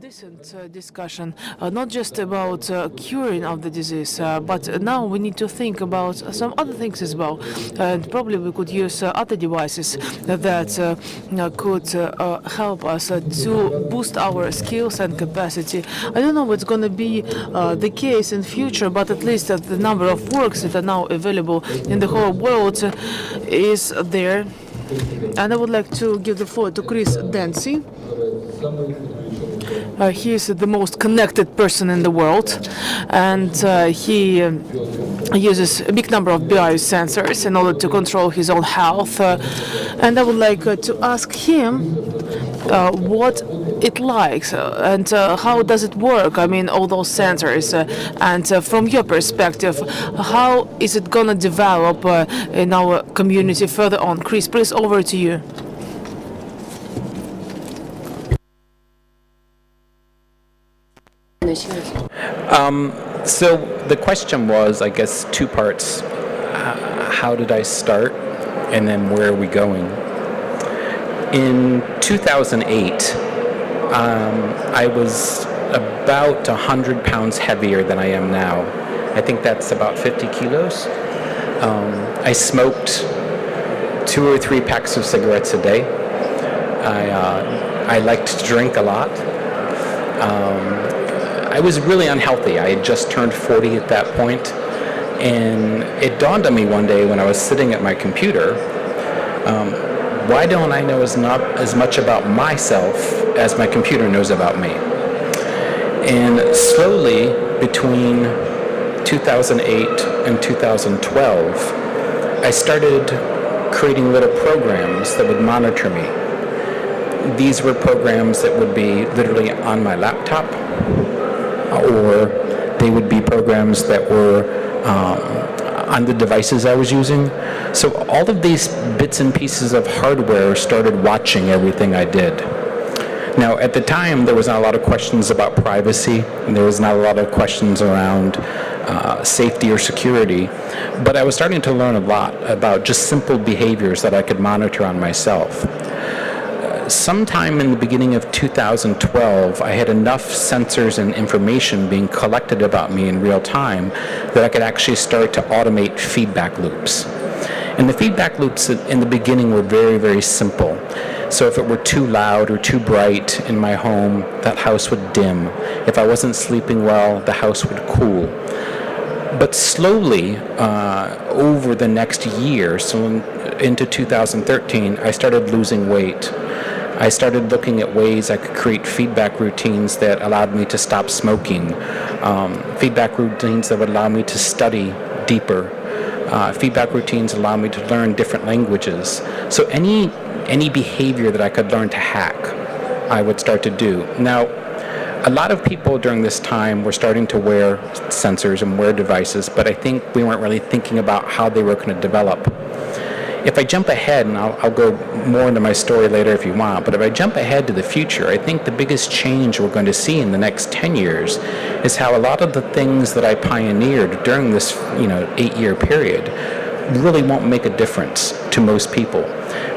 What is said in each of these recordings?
decent discussion, not just about curing of the disease, but now we need to think about some other things as well. And probably we could use other devices that could help us to boost our skills and capacity. I don't know what's going to be the case in future, but at least the number of works that are now available in the whole world is there. And I would like to give the floor to Chris Dancy. He is the most connected person in the world, and he uses a big number of biosensors in order to control his own health. And I would like to ask him what it likes and how does it work? I mean, all those sensors. And from your perspective, how is it going to develop in our community further on? Chris, please, over to you. So the question was, I guess, two parts. How did I start, and then where are we going? In 2008, I was about 100 pounds heavier than I am now. I think that's about 50 kilos. I smoked 2 or 3 packs of cigarettes a day. I liked to drink a lot. I was really unhealthy. I had just turned 40 at that point, and it dawned on me one day when I was sitting at my computer, why don't I know not as much about myself as my computer knows about me? And slowly, between 2008 and 2012, I started creating little programs that would monitor me. These were programs that would be literally on my laptop, or they would be programs that were on the devices I was using. So all of these bits and pieces of hardware started watching everything I did. Now, at the time, there was not a lot of questions about privacy, and there was not a lot of questions around safety or security, but I was starting to learn a lot about just simple behaviors that I could monitor on myself. Sometime in the beginning of 2012, I had enough sensors and information being collected about me in real time that I could actually start to automate feedback loops. And the feedback loops in the beginning were very, very simple. So if it were too loud or too bright in my home, that house would dim. If I wasn't sleeping well, the house would cool. But slowly, over the next year, so into 2013, I started losing weight. I started looking at ways I could create feedback routines that allowed me to stop smoking, feedback routines that would allow me to study deeper, feedback routines allow me to learn different languages. So any behavior that I could learn to hack, I would start to do. Now, a lot of people during this time were starting to wear sensors and wear devices, but I think we weren't really thinking about how they were going to develop. If I jump ahead, and I'll go more into my story later if you want, but if I jump ahead to the future, I think the biggest change we're going to see in the next 10 years is how a lot of the things that I pioneered during this 8-year period really won't make a difference to most people,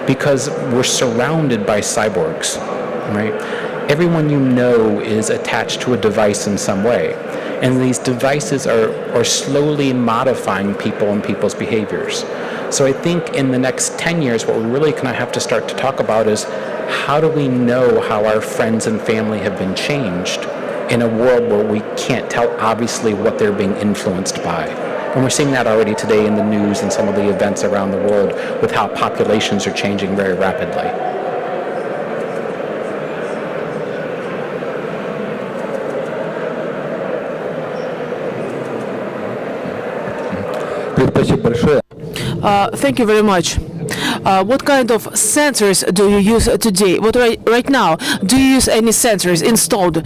because we're surrounded by cyborgs, right? Everyone you know is attached to a device in some way, and these devices are slowly modifying people and people's behaviors. So I think in the next 10 years, what we're really going to have to start to talk about is how do we know how our friends and family have been changed in a world where we can't tell obviously what they're being influenced by. And we're seeing that already today in the news and some of the events around the world with how populations are changing very rapidly. Thank you very much. What kind of sensors do you use today? Right now, do you use any sensors installed?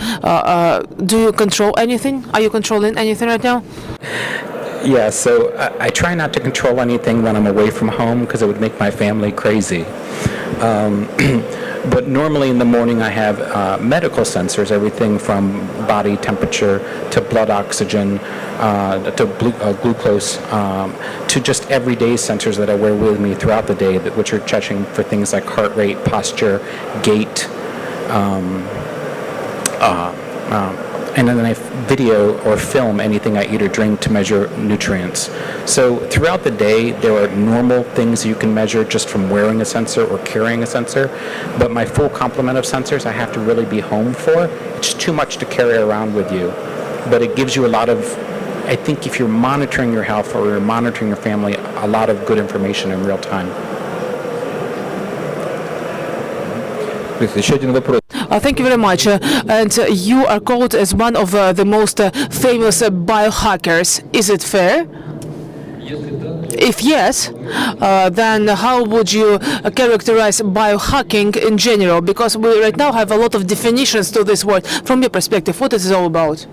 Do you control anything? Are you controlling anything right now? Yeah, so I try not to control anything when I'm away from home because it would make my family crazy. But normally in the morning I have medical sensors, everything from body temperature to blood oxygen to glucose to just everyday sensors that I wear with me throughout the day, which are checking for things like heart rate, posture, gait, and then I video or film anything I eat or drink to measure nutrients. So throughout the day, there are normal things you can measure just from wearing a sensor or carrying a sensor, but my full complement of sensors I have to really be home for. It's too much to carry around with you, but it gives you a lot of, I think if you're monitoring your health or you're monitoring your family, a lot of good information in real time. Еще один вопрос. Thank you very much. And you are called as one of the most famous biohackers. Is it fair? If yes, then how would you characterize biohacking in general? Because we right now have a lot of definitions to this word. From your perspective, what is it all about?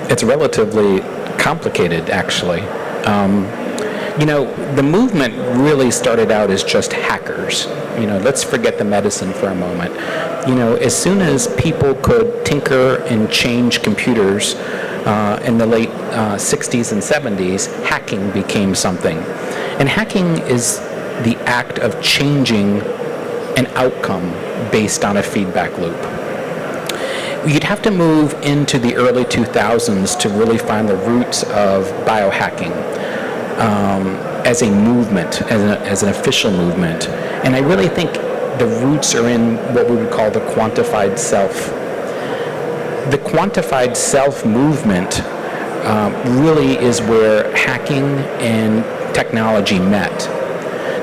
It's relatively complicated, actually. You know, the movement really started out as just hackers. You know, let's forget the medicine for a moment. You know, as soon as people could tinker and change computers in the late 60s and 70s, hacking became something. And hacking is the act of changing an outcome based on a feedback loop. You'd have to move into the early 2000s to really find the roots of biohacking. As a movement, as an official movement. And I really think the roots are in what we would call the quantified self. The quantified self movement really is where hacking and technology met.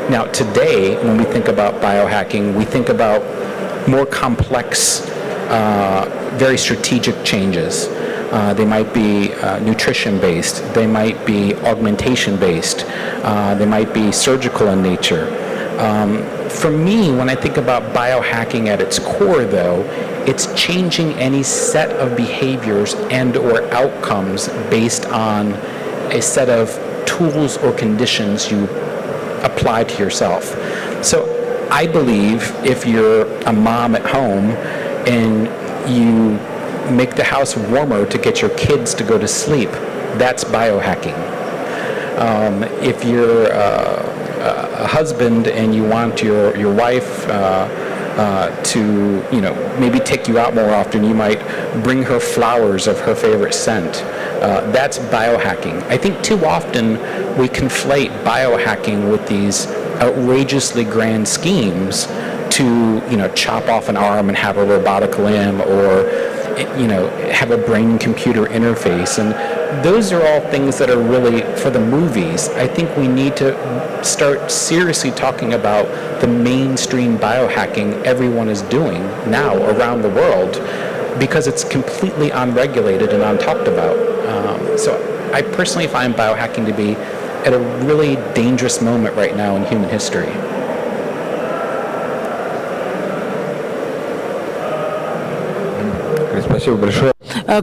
Now today, when we think about biohacking, we think about more complex, very strategic changes. They might be nutrition-based, they might be augmentation-based, they might be surgical in nature. For me, when I think about biohacking at its core, though, it's changing any set of behaviors and or outcomes based on a set of tools or conditions you apply to yourself. So I believe if you're a mom at home and you make the house warmer to get your kids to go to sleep, that's biohacking. If you're a husband and you want your wife to, you know, maybe take you out more often, you might bring her flowers of her favorite scent. That's biohacking. I think too often we conflate biohacking with these outrageously grand schemes to, you know, chop off an arm and have a robotic limb, or, you know, have a brain-computer interface. And those are all things that are really for the movies. I think we need to start seriously talking about the mainstream biohacking everyone is doing now around the world, because it's completely unregulated and untalked about. So I personally find biohacking to be at a really dangerous moment right now in human history.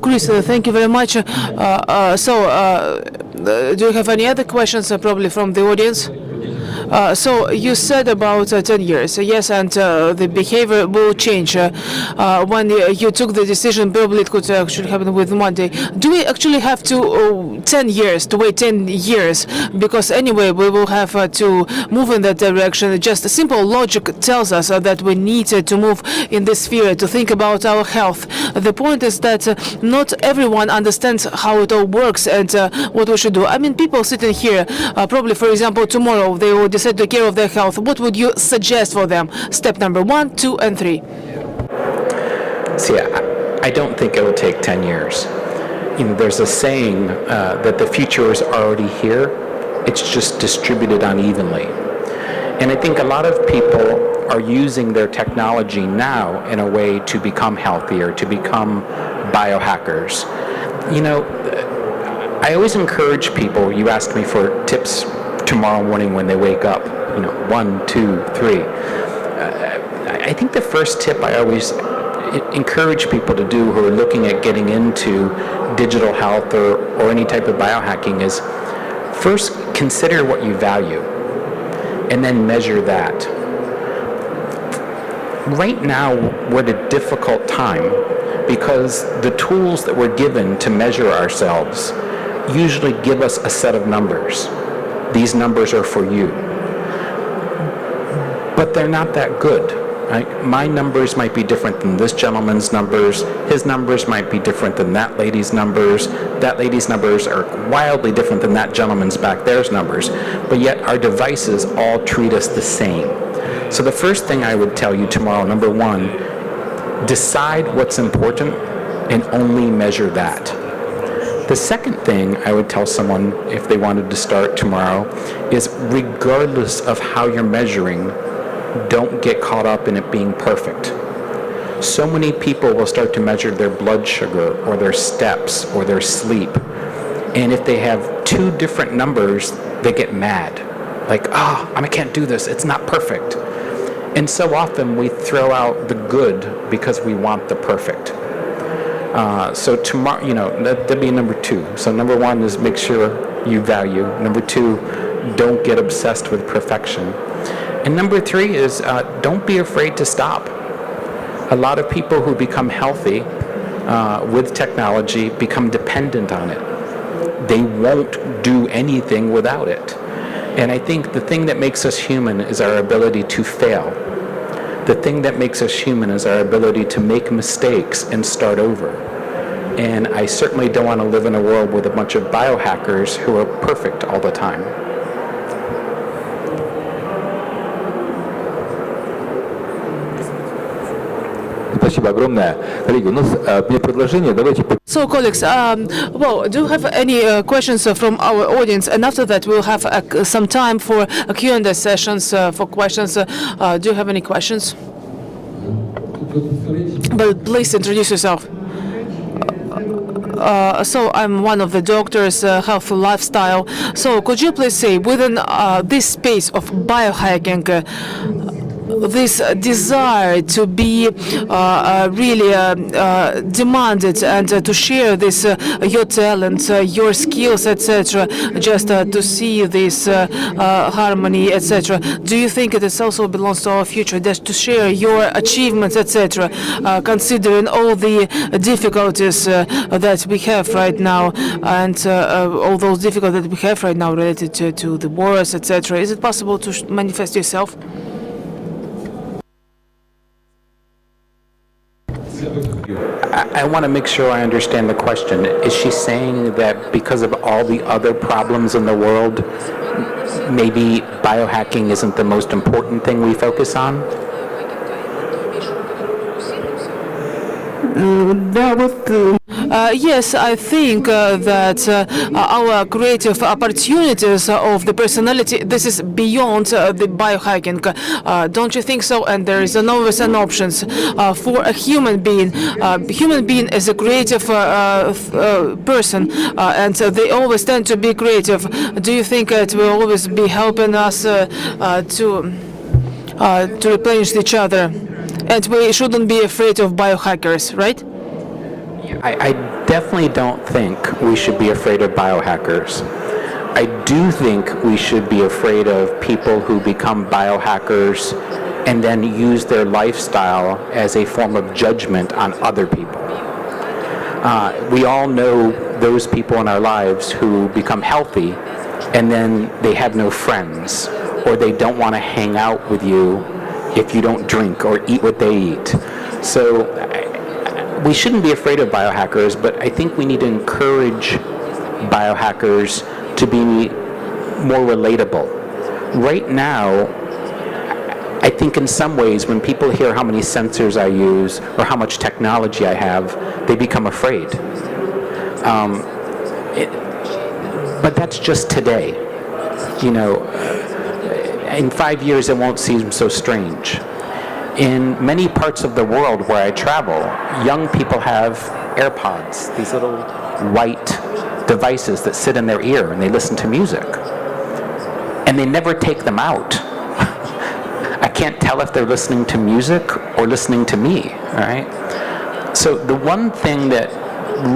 Chris, thank you very much. Do you have any other questions, probably from the audience? So you said about 10 years, yes, and the behavior will change. When you took the decision, probably it could actually happen with Monday. Do we actually have to 10 years, to wait 10 years? Because anyway, we will have to move in that direction. Just simple logic tells us that we need to move in this sphere, to think about our health. The point is that not everyone understands how it all works and what we should do. I mean, people sitting here, probably, for example, tomorrow, they will decide to take care of their health. What would you suggest for them? Step number 1, 2, and 3. See, I don't think it will take 10 years. You know, there's a saying that the future is already here. It's just distributed unevenly. And I think a lot of people are using their technology now in a way to become healthier, to become biohackers. You know, I always encourage people, you ask me for tips tomorrow morning when they wake up, you know, 1, 2, 3. I think the first tip I always encourage people to do who are looking at getting into digital health or any type of biohacking is first consider what you value and then measure that. Right now we're at a difficult time because the tools that we're given to measure ourselves usually give us a set of numbers. These numbers are for you. But they're not that good. Right? My numbers might be different than this gentleman's numbers. His numbers might be different than that lady's numbers. That lady's numbers are wildly different than that gentleman's back there's numbers. But yet our devices all treat us the same. So the first thing I would tell you tomorrow, number one, decide what's important and only measure that. The second thing I would tell someone if they wanted to start tomorrow is regardless of how you're measuring, don't get caught up in it being perfect. So many people will start to measure their blood sugar or their steps or their sleep. And if they have two different numbers, they get mad. Like, I can't do this. It's not perfect. And so often we throw out the good because we want the perfect. So tomorrow, that'd be number two. So number one is make sure you value. Number two, don't get obsessed with perfection. And number three is don't be afraid to stop. A lot of people who become healthy with technology become dependent on it. They won't do anything without it. And I think the thing that makes us human is our ability to fail. The thing that makes us human is our ability to make mistakes and start over. And I certainly don't want to live in a world with a bunch of biohackers who are perfect all the time. Спасибо огромное. Коллеги, у нас мне предложение, давайте... So, colleagues, do you have any questions from our audience? And after that, we'll have some time for a Q&A sessions for questions. Do you have any questions? But please introduce yourself. So I'm one of the doctors, health lifestyle. So could you please say, within this space of biohacking, this desire to be really demanded and to share this your talents, your skills, etc., just to see this harmony, etc. Do you think it also belongs to our future, just to share your achievements, etc., considering all the difficulties that we have right now and all those difficulties that we have right now related to the wars, etc.? Is it possible to manifest yourself? I want to make sure I understand the question. Is she saying that because of all the other problems in the world, maybe biohacking isn't the most important thing we focus on? Yes, I think that our creative opportunities of the personality, this is beyond the biohacking. Don't you think so? And there is always an options for a human being. Human being is a creative person, and they always tend to be creative. Do you think it will always be helping us to replenish each other? And we shouldn't be afraid of biohackers, right? I definitely don't think we should be afraid of biohackers. I do think we should be afraid of people who become biohackers and then use their lifestyle as a form of judgment on other people. We all know those people in our lives who become healthy and then they have no friends, or they don't want to hang out with you if you don't drink or eat what they eat. So we shouldn't be afraid of biohackers, but I think we need to encourage biohackers to be more relatable. Right now, I think in some ways when people hear how many sensors I use or how much technology I have, they become afraid. But that's just today. In 5 years it won't seem so strange. In many parts of the world where I travel, young people have AirPods, these little white devices that sit in their ear and they listen to music. And they never take them out. I can't tell if they're listening to music or listening to me, right? So the one thing that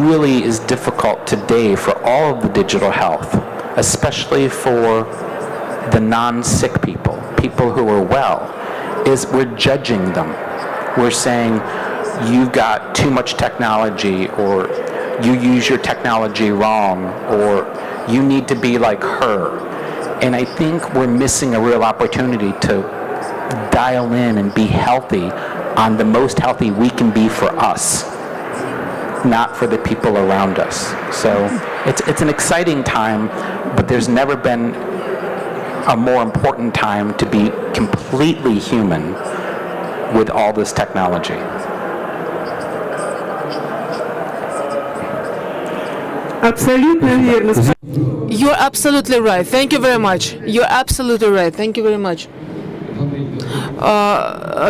really is difficult today for all of the digital health, especially for the non-sick people, people who are well, is we're judging them. We're saying, you've got too much technology, or you use your technology wrong, or you need to be like her. And I think we're missing a real opportunity to dial in and be healthy on the most healthy we can be for us, not for the people around us. So it's an exciting time, but there's never been a more important time to be completely human with all this technology. Абсолютно верно. You're absolutely right. Thank you very much. You're absolutely right. Thank you very much.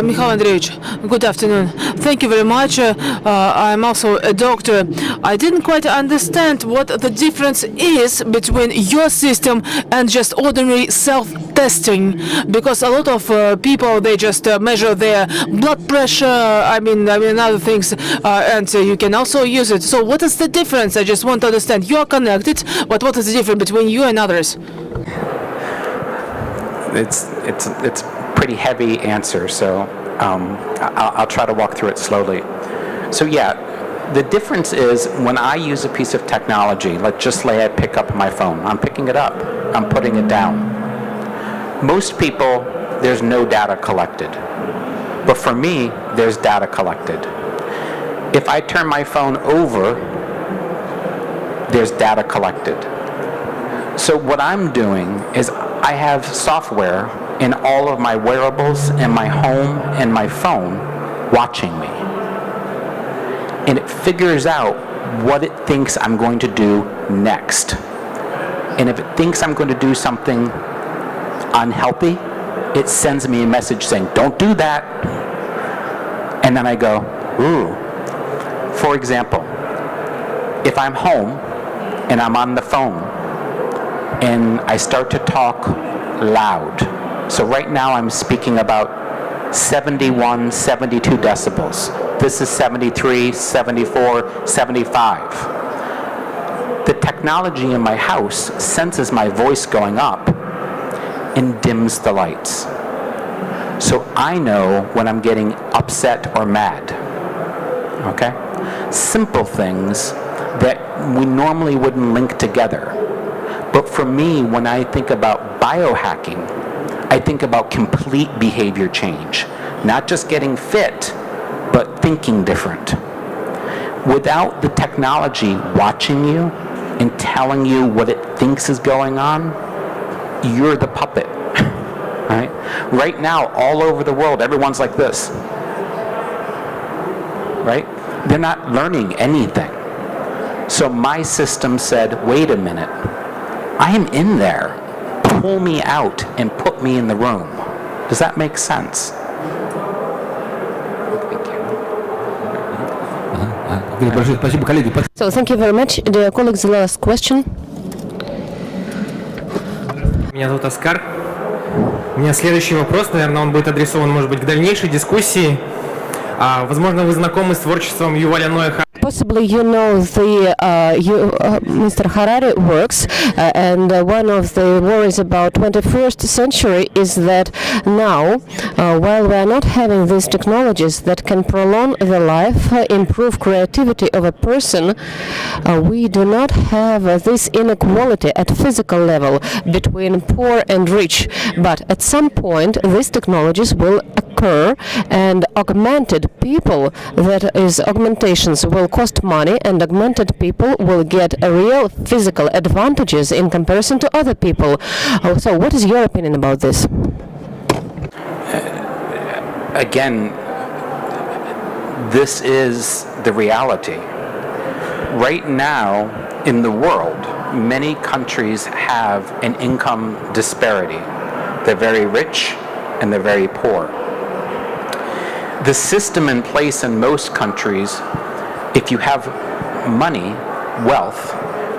Mikhail Andreevich, good afternoon. Thank you very much. I'm also a doctor. I didn't quite understand what the difference is between your system and just ordinary self-testing, because a lot of people, they just measure their blood pressure, I mean other things, and you can also use it. So what is the difference? I just want to understand. You are connected, but what is the difference between you and others? It's pretty heavy answer, so I'll try to walk through it slowly. So yeah, the difference is when I use a piece of technology, let's just say I pick up my phone. I'm picking it up. I'm putting it down. Most people, there's no data collected. But for me, there's data collected. If I turn my phone over, there's data collected. So what I'm doing is I have software in all of my wearables, in my home, and my phone watching me. And it figures out what it thinks I'm going to do next. And if it thinks I'm going to do something unhealthy, it sends me a message saying, don't do that. And then I go, ooh. For example, if I'm home and I'm on the phone and I start to talk loud. So right now I'm speaking about 71, 72 decibels. This is 73, 74, 75. The technology in my house senses my voice going up and dims the lights. So I know when I'm getting upset or mad. Okay? Simple things that we normally wouldn't link together. But for me, when I think about biohacking, I think about complete behavior change. Not just getting fit, but thinking different. Without the technology watching you and telling you what it thinks is going on, you're the puppet. Right? Right now, all over the world, everyone's like this. Right? They're not learning anything. So my system said, wait a minute, I am in there. Pull me out and put me in the room. Does that make sense? So thank you very much. Dear colleagues, the last question. Меня зовут Оскар. У меня следующий вопрос, наверное, он будет адресован, может быть, к дальнейшей дискуссии. Возможно, вы знакомы с творчеством Юваля Ноя Харари. Possibly you know the Mr. Harari works, and one of the worries about 21st century is that now, while we are not having these technologies that can prolong the life, improve creativity of a person, we do not have this inequality at physical level between poor and rich. But at some point, these technologies will occur, and augmented people, that is, augmentations will cost money, and augmented people will get a real physical advantages in comparison to other people. So what is your opinion about this? Again, this is the reality. Right now in the world, many countries have an income disparity. They're very rich and they're very poor. The system in place in most countries, if you have money, wealth,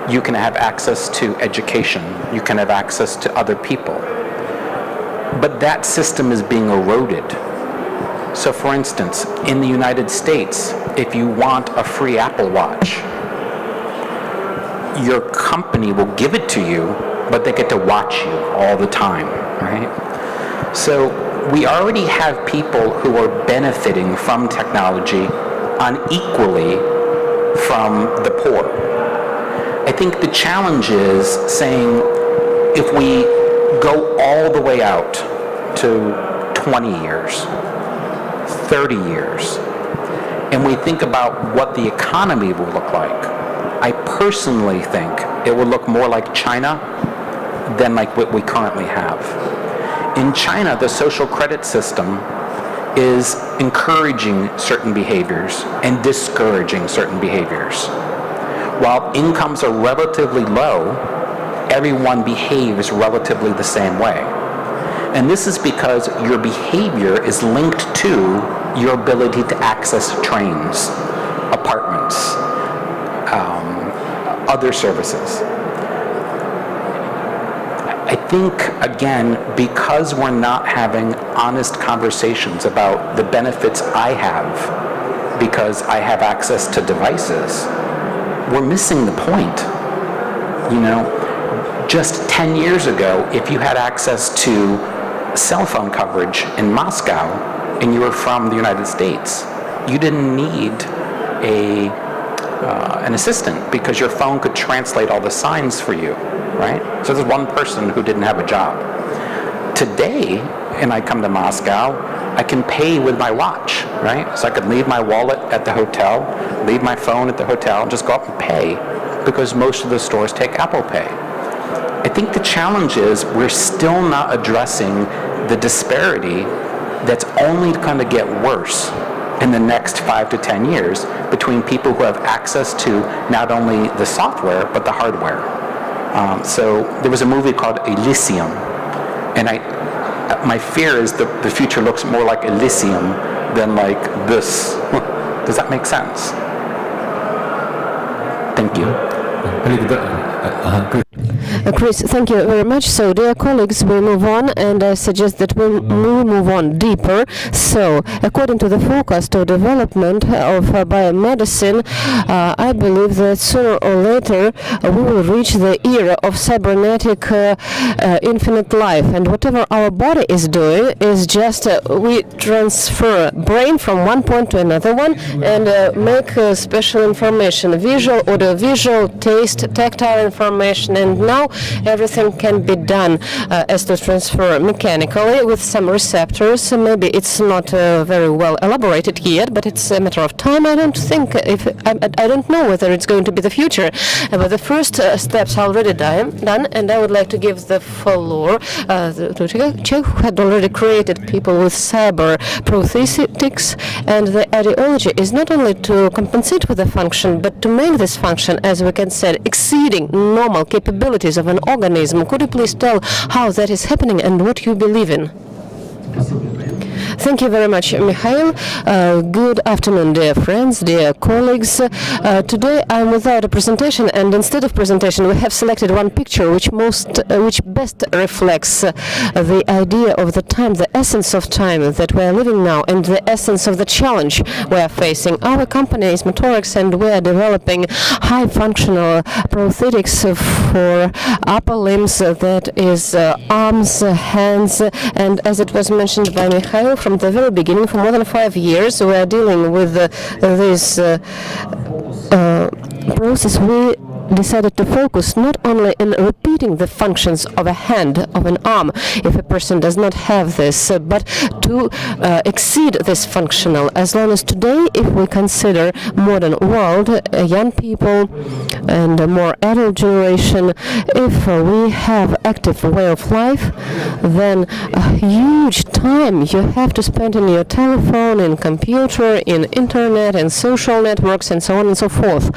you can have access to education, you can have access to other people. But that system is being eroded. So for instance, in the United States, if you want a free Apple Watch, your company will give it to you, but they get to watch you all the time, right? So we already have people who are benefiting from technology unequally from the poor. I think the challenge is saying if we go all the way out to 20 years, 30 years, and we think about what the economy will look like, I personally think it will look more like China than like what we currently have. In China, the social credit system is encouraging certain behaviors and discouraging certain behaviors. While incomes are relatively low, everyone behaves relatively the same way. And this is because your behavior is linked to your ability to access trains, apartments, other services. I think, again, because we're not having honest conversations about the benefits I have because I have access to devices, we're missing the point. You know, just 10 years ago, if you had access to cell phone coverage in Moscow and you were from the United States, you didn't need an assistant because your phone could translate all the signs for you, right? So there's one person who didn't have a job. Today, and I come to Moscow, I can pay with my watch, right? So I could leave my wallet at the hotel, leave my phone at the hotel, and just go up and pay because most of the stores take Apple Pay. I think the challenge is we're still not addressing the disparity that's only going to get worse in the next 5 to 10 years between people who have access to not only the software but the hardware. So there was a movie called Elysium, and my fear is the future looks more like Elysium than like this. Does that make sense? Thank you. Chris, thank you very much. So, dear colleagues, we move on, and I suggest that we move on deeper. So, according to the forecast of development of biomedicine, I believe that sooner or later we will reach the era of cybernetic infinite life, and whatever our body is doing is just we transfer brain from one point to another one and make special information, visual, audio, visual, taste, tactile information, and now everything can be done as to transfer mechanically with some receptors. Maybe it's not very well elaborated yet, but it's a matter of time. I don't think I don't know whether it's going to be the future, but the first steps are already done, and I would like to give the floor to Czech, who had already created people with cyber prosthetics, and the ideology is not only to compensate for the function, but to make this function, as we can say, exceeding normal capabilities of an organism. Could you please tell how that is happening and what you believe in? Thank you very much, Mikhail. Good afternoon, dear friends, dear colleagues. Today I'm without a presentation, and instead of presentation we have selected one picture which best reflects the idea of the time, the essence of time that we are living now, and the essence of the challenge we are facing. Our company is Motorix, and we are developing high functional prosthetics for upper limbs, that is arms, hands, and as it was mentioned by Mikhail, from the very beginning, for more than 5 years, we are dealing with this process. We decided to focus not only in repeating the functions of a hand, of an arm, if a person does not have this, but to exceed this functional. As long as today, if we consider modern world, young people and a more adult generation, if we have active way of life, then a huge time you have to spend in your telephone, in computer, in internet, and social networks, and so on and so forth.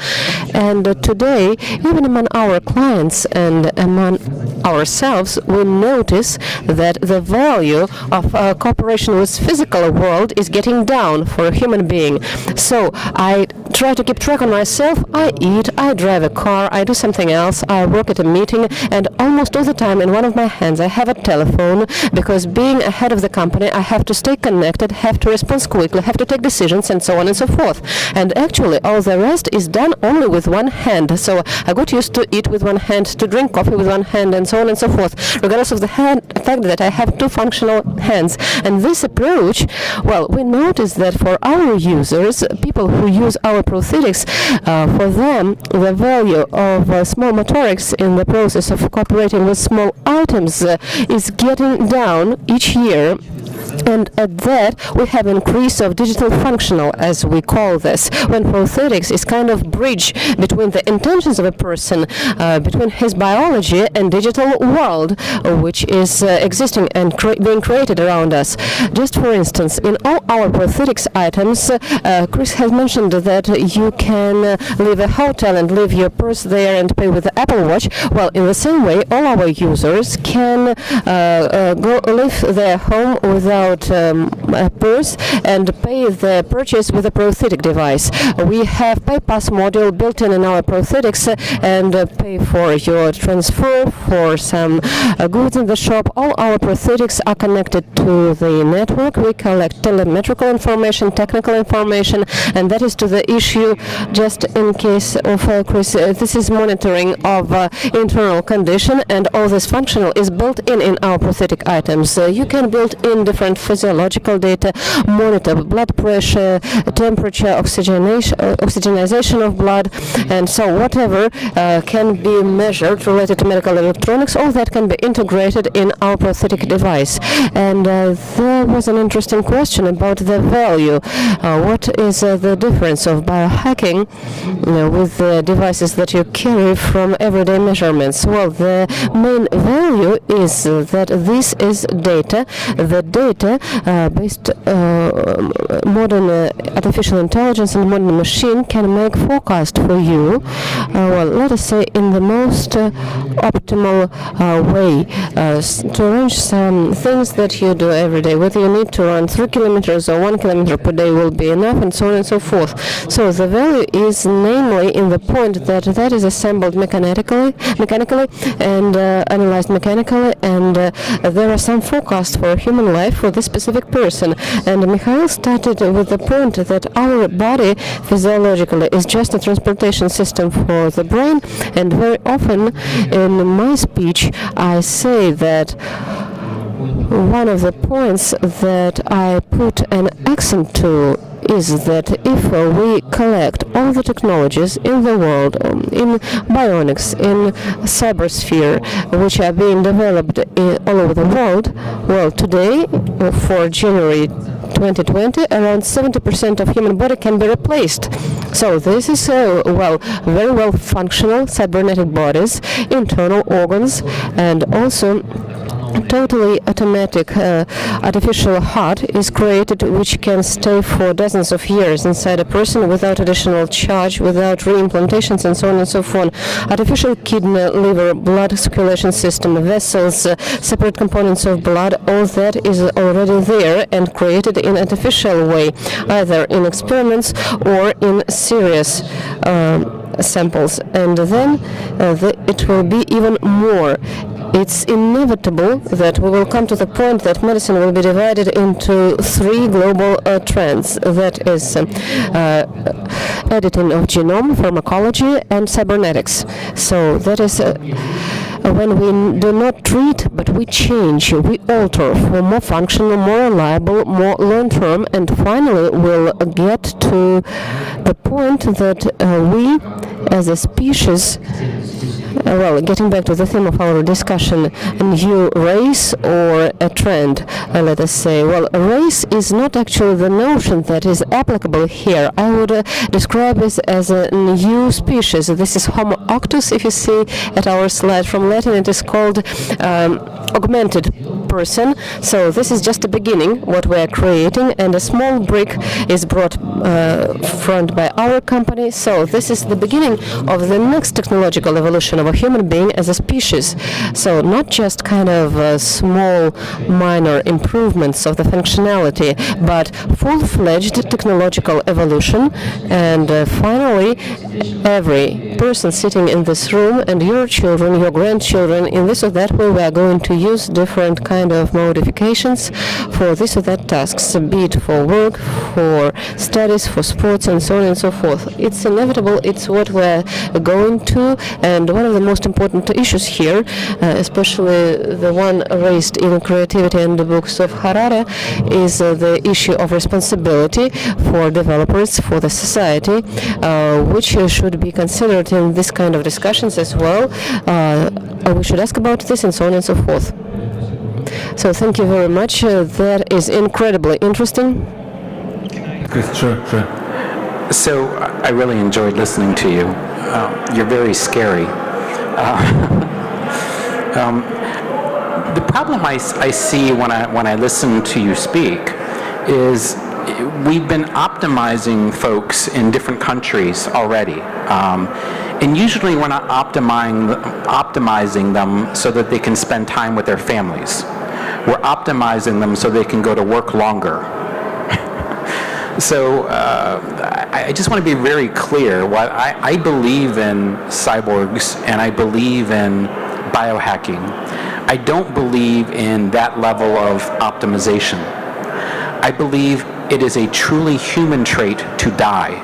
And today, even among our clients and among ourselves, we notice that the value of cooperation with physical world is getting down for a human being. So I try to keep track on myself. I eat, I drive a car, I do something else, I work at a meeting, and almost all the time in one of my hands I have a telephone, because being ahead of the company I have to stay connected, have to respond quickly, have to take decisions, and so on and so forth. And actually all the rest is done only with one hand. So I got used to eat with one hand, to drink coffee with one hand, and so on and so forth, regardless of the fact that I have two functional hands. And this approach, well, we notice that for our users, people who use our prosthetics, for them the value of small motorics in the process of cooperating with small items is getting down each year. And at that, we have increase of digital functional, as we call this, when prosthetics is kind of bridge between the intentions of a person, between his biology and digital world, which is existing and being created around us. Just for instance, in all our prosthetics items, Chris has mentioned that you can leave a hotel and leave your purse there and pay with the Apple Watch. Well, in the same way, all our users can go leave their home without a purse and pay the purchase with a prosthetic device. We have PayPass module built in our prosthetics and pay for your transfer, for some goods in the shop. All our prosthetics are connected to the network. We collect telemetrical information, technical information, and that is to the issue just in case of Chris. This is monitoring of internal condition, and all this functional is built in our prosthetic items. You can build in different physiological data, monitor blood pressure, temperature, oxygenization of blood, and so whatever can be measured related to medical electronics, all that can be integrated in our prosthetic device. And there was an interesting question about the value. What is the difference of biohacking with the devices that you carry from everyday measurements? Well, the main value is that this is data. The data based modern artificial intelligence and modern machine can make forecast for you, well, let us say in the most optimal way, to arrange some things that you do every day. Whether you need to run 3 kilometers or 1 kilometer per day will be enough, and so on and so forth. So the value is namely in the point that that is assembled mechanically and analyzed mechanically, and there are some forecasts for human life for this specific person. And Mikhail started with the point that our body physiologically is just a transportation system for the brain, and very often in my speech I say that one of the points that I put an accent to is that if we collect all the technologies in the world, in bionics, in cybersphere, which are being developed all over the world, well, today, for January 2020, around 70% of human body can be replaced. So this is, well, very well functional cybernetic bodies, internal organs, and also totally automatic artificial heart is created, which can stay for dozens of years inside a person without additional charge, without reimplantations, and so on and so forth. Artificial kidney, liver, blood circulation system, vessels, separate components of blood, all that is already there and created in artificial way, either in experiments or in serious samples. And then it will be even more. It's inevitable that we will come to the point that medicine will be divided into 3 global trends. That is editing of genome, pharmacology, and cybernetics. So that is when we do not treat, but we change, we alter for more functional, more reliable, more long-term, and finally we'll get to the point that we, as a species, well, getting back to the theme of our discussion, a new race or a trend, let us say. Well, a race is not actually the notion that is applicable here. I would describe this as a new species. This is Homo erectus, if you see at our slide. From Latin, it is called augmented person. So this is just the beginning, what we are creating, and a small brick is brought front by our company. So this is the beginning of the next technological evolution of a human being as a species. So not just kind of small minor improvements of the functionality, but full-fledged technological evolution. And finally, every person sitting in this room and your children, your grandchildren, in this or that way, we are going to use different kind of modifications for this or that tasks, be it for work, for studies, for sports, and so on and so forth. It's inevitable. It's what we're going to, and one of the most important issues here, especially the one raised in Creativity and the books of Harari, is the issue of responsibility for developers, for the society, which should be considered in this kind of discussions as well. We should ask about this and so on and so forth. So thank you very much. That is incredibly interesting. Sure. So I really enjoyed listening to you. You're very scary. The problem I see when I listen to you speak is we've been optimizing folks in different countries already. And usually we're not optimizing them so that they can spend time with their families. We're optimizing them so they can go to work longer. So I just want to be very clear. While I believe in cyborgs and I believe in biohacking, I don't believe in that level of optimization. I believe it is a truly human trait to die,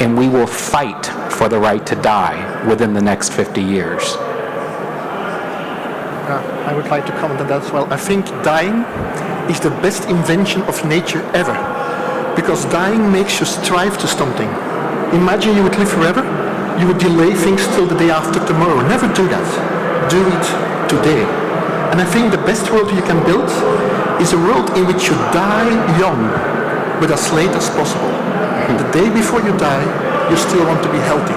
and we will fight for the right to die within the next 50 years. I would like to comment on that as well. I think dying is the best invention of nature ever, because dying makes you strive to something. Imagine you would live forever, you would delay things till the day after tomorrow. Never do that. Do it today. And I think the best world you can build is a world in which you die young, but as late as possible. The day before you die, you still want to be healthy.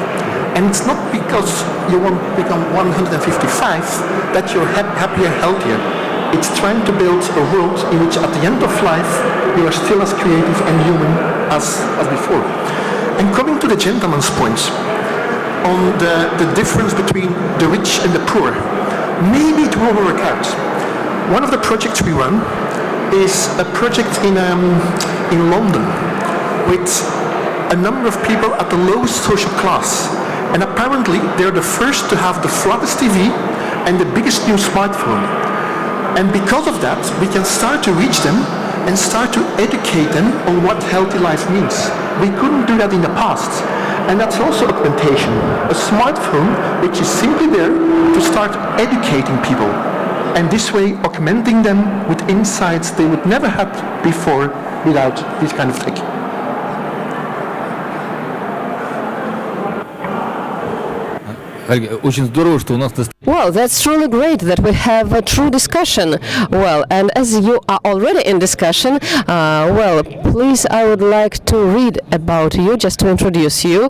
And it's not because you want to become 155 that you're happier, healthier. It's trying to build a world in which at the end of life, you are still as creative and human as before. And coming to the gentleman's points on the difference between the rich and the poor, maybe it will work out. One of the projects we run is a project in London with a number of people at the lowest social class. And apparently they're the first to have the flattest TV and the biggest new smartphone. And because of that, we can start to reach them and start to educate them on what healthy life means. We couldn't do that in the past. And that's also augmentation. A smartphone which is simply there to start educating people. And this way augmenting them with insights they would never have before without this kind of tech. Очень здорово, что у нас Well, that's truly great that we have a true discussion. Well, and as you are already in discussion, well, please, I would like to read about you, just to introduce you.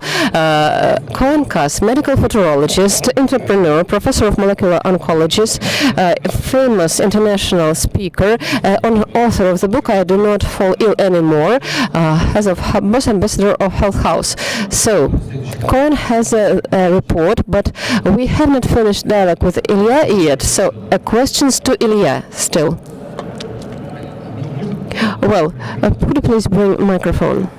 Cohen Kass, medical futurologist, entrepreneur, professor of molecular oncology, famous international speaker, author of the book I Do Not Fall Ill Anymore, as of boss ambassador of Health House. So, Cohen has a report, but we have not finished dialogue with Ilya yet, so questions to Ilya still. Well, could you please bring microphone?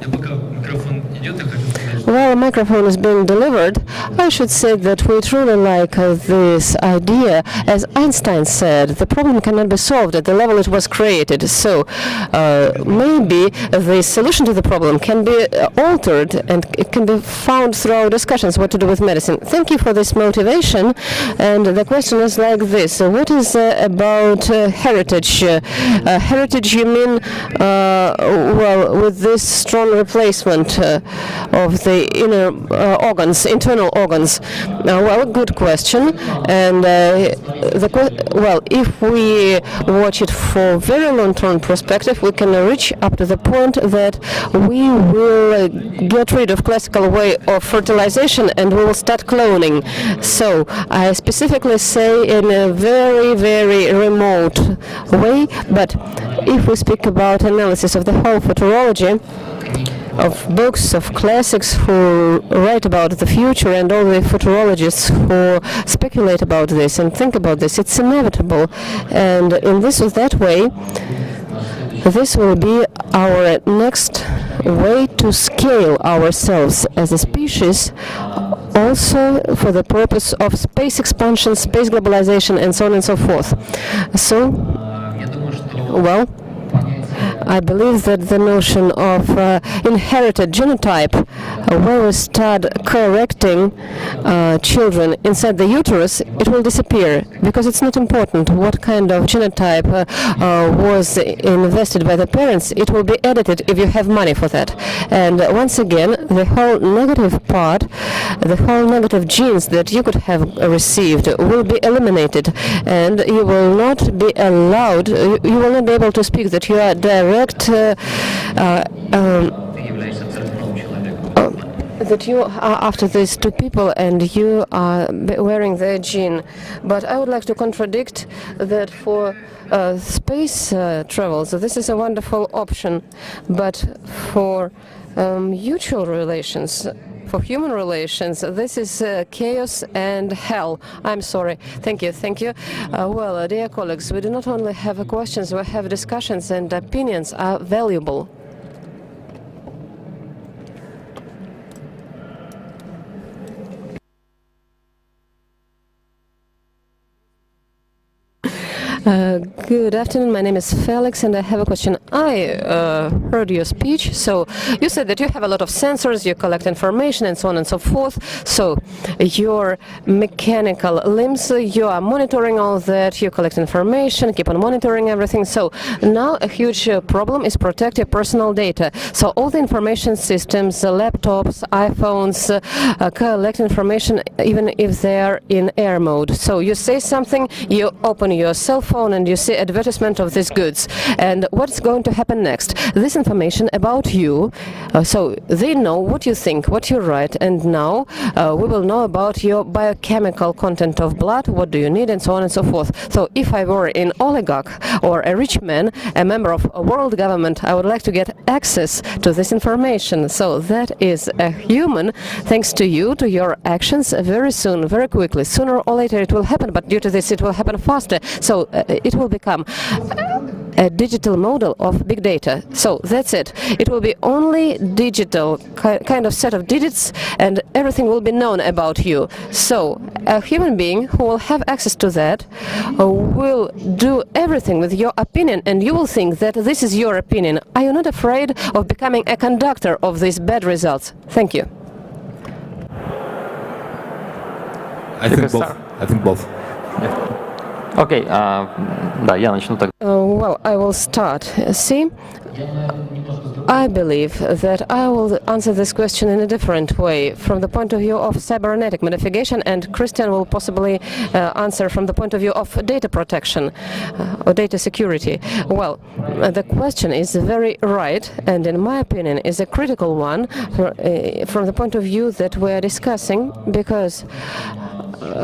While a microphone is being delivered, I should say that we truly like this idea. As Einstein said, the problem cannot be solved at the level it was created. So maybe the solution to the problem can be altered and it can be found through our discussions what to do with medicine. Thank you for this motivation. And the question is like this. What is about heritage? Heritage, you mean, well, with this strong replacement of the inner organs, internal organs? Well, good question. And well, if we watch it for very long-term perspective, we can reach up to the point that we will get rid of classical way of fertilization and we will start cloning. So I specifically say in a very, very remote way, but if we speak about analysis of the whole futurology, of books, of classics who write about the future and all the futurologists who speculate about this and think about this, it's inevitable. And in this or that way, this will be our next way to scale ourselves as a species, also for the purpose of space expansion, space globalization, and so on and so forth. So, well, I believe that the notion of inherited genotype, when we start correcting children inside the uterus, it will disappear, because it's not important what kind of genotype was invested by the parents. It will be edited if you have money for that. And once again, the whole negative part, the whole negative genes that you could have received will be eliminated, and you will not be allowed, you will not be able to speak that you are direct that you are after these two people and you are wearing their gene. But I would like to contradict that for space travels, this is a wonderful option, but for mutual relations, for human relations, this is chaos and hell. I'm sorry. Thank you. Thank you. Well, dear colleagues, we do not only have questions, we have discussions, and opinions are valuable. Good afternoon, my name is Felix and I have a question. I heard your speech, so you said that you have a lot of sensors, you collect information and so on and so forth, so your mechanical limbs, you are monitoring all that, you collect information, keep on monitoring everything, so now a huge problem is protect your personal data. So all the information systems, laptops, iPhones, collect information even if they are in air mode. So you say something, you open your cell phone and you see advertisement of these goods, and what's going to happen next? This information about you, so they know what you think, what you write, and now we will know about your biochemical content of blood, what do you need, and so on and so forth. So if I were an oligarch or a rich man, a member of a world government, I would like to get access to this information. So that is a human, thanks to you, to your actions, very soon, very quickly. Sooner or later it will happen, but due to this it will happen faster. So it will become a digital model of big data. So that's it. It will be only digital kind of set of digits, and everything will be known about you. So a human being who will have access to that will do everything with your opinion, and you will think that this is your opinion. Are you not afraid of becoming a conductor of these bad results? Thank you. I think both. I think both. Окей, да, я начну так. Well, I will start. See, I believe that I will answer this question in a different way, from the point of view of cybernetic modification, and Christian will possibly answer from the point of view of data protection or data security. Well, the question is very right, and in my opinion is a critical one from the point of view that we are discussing, because,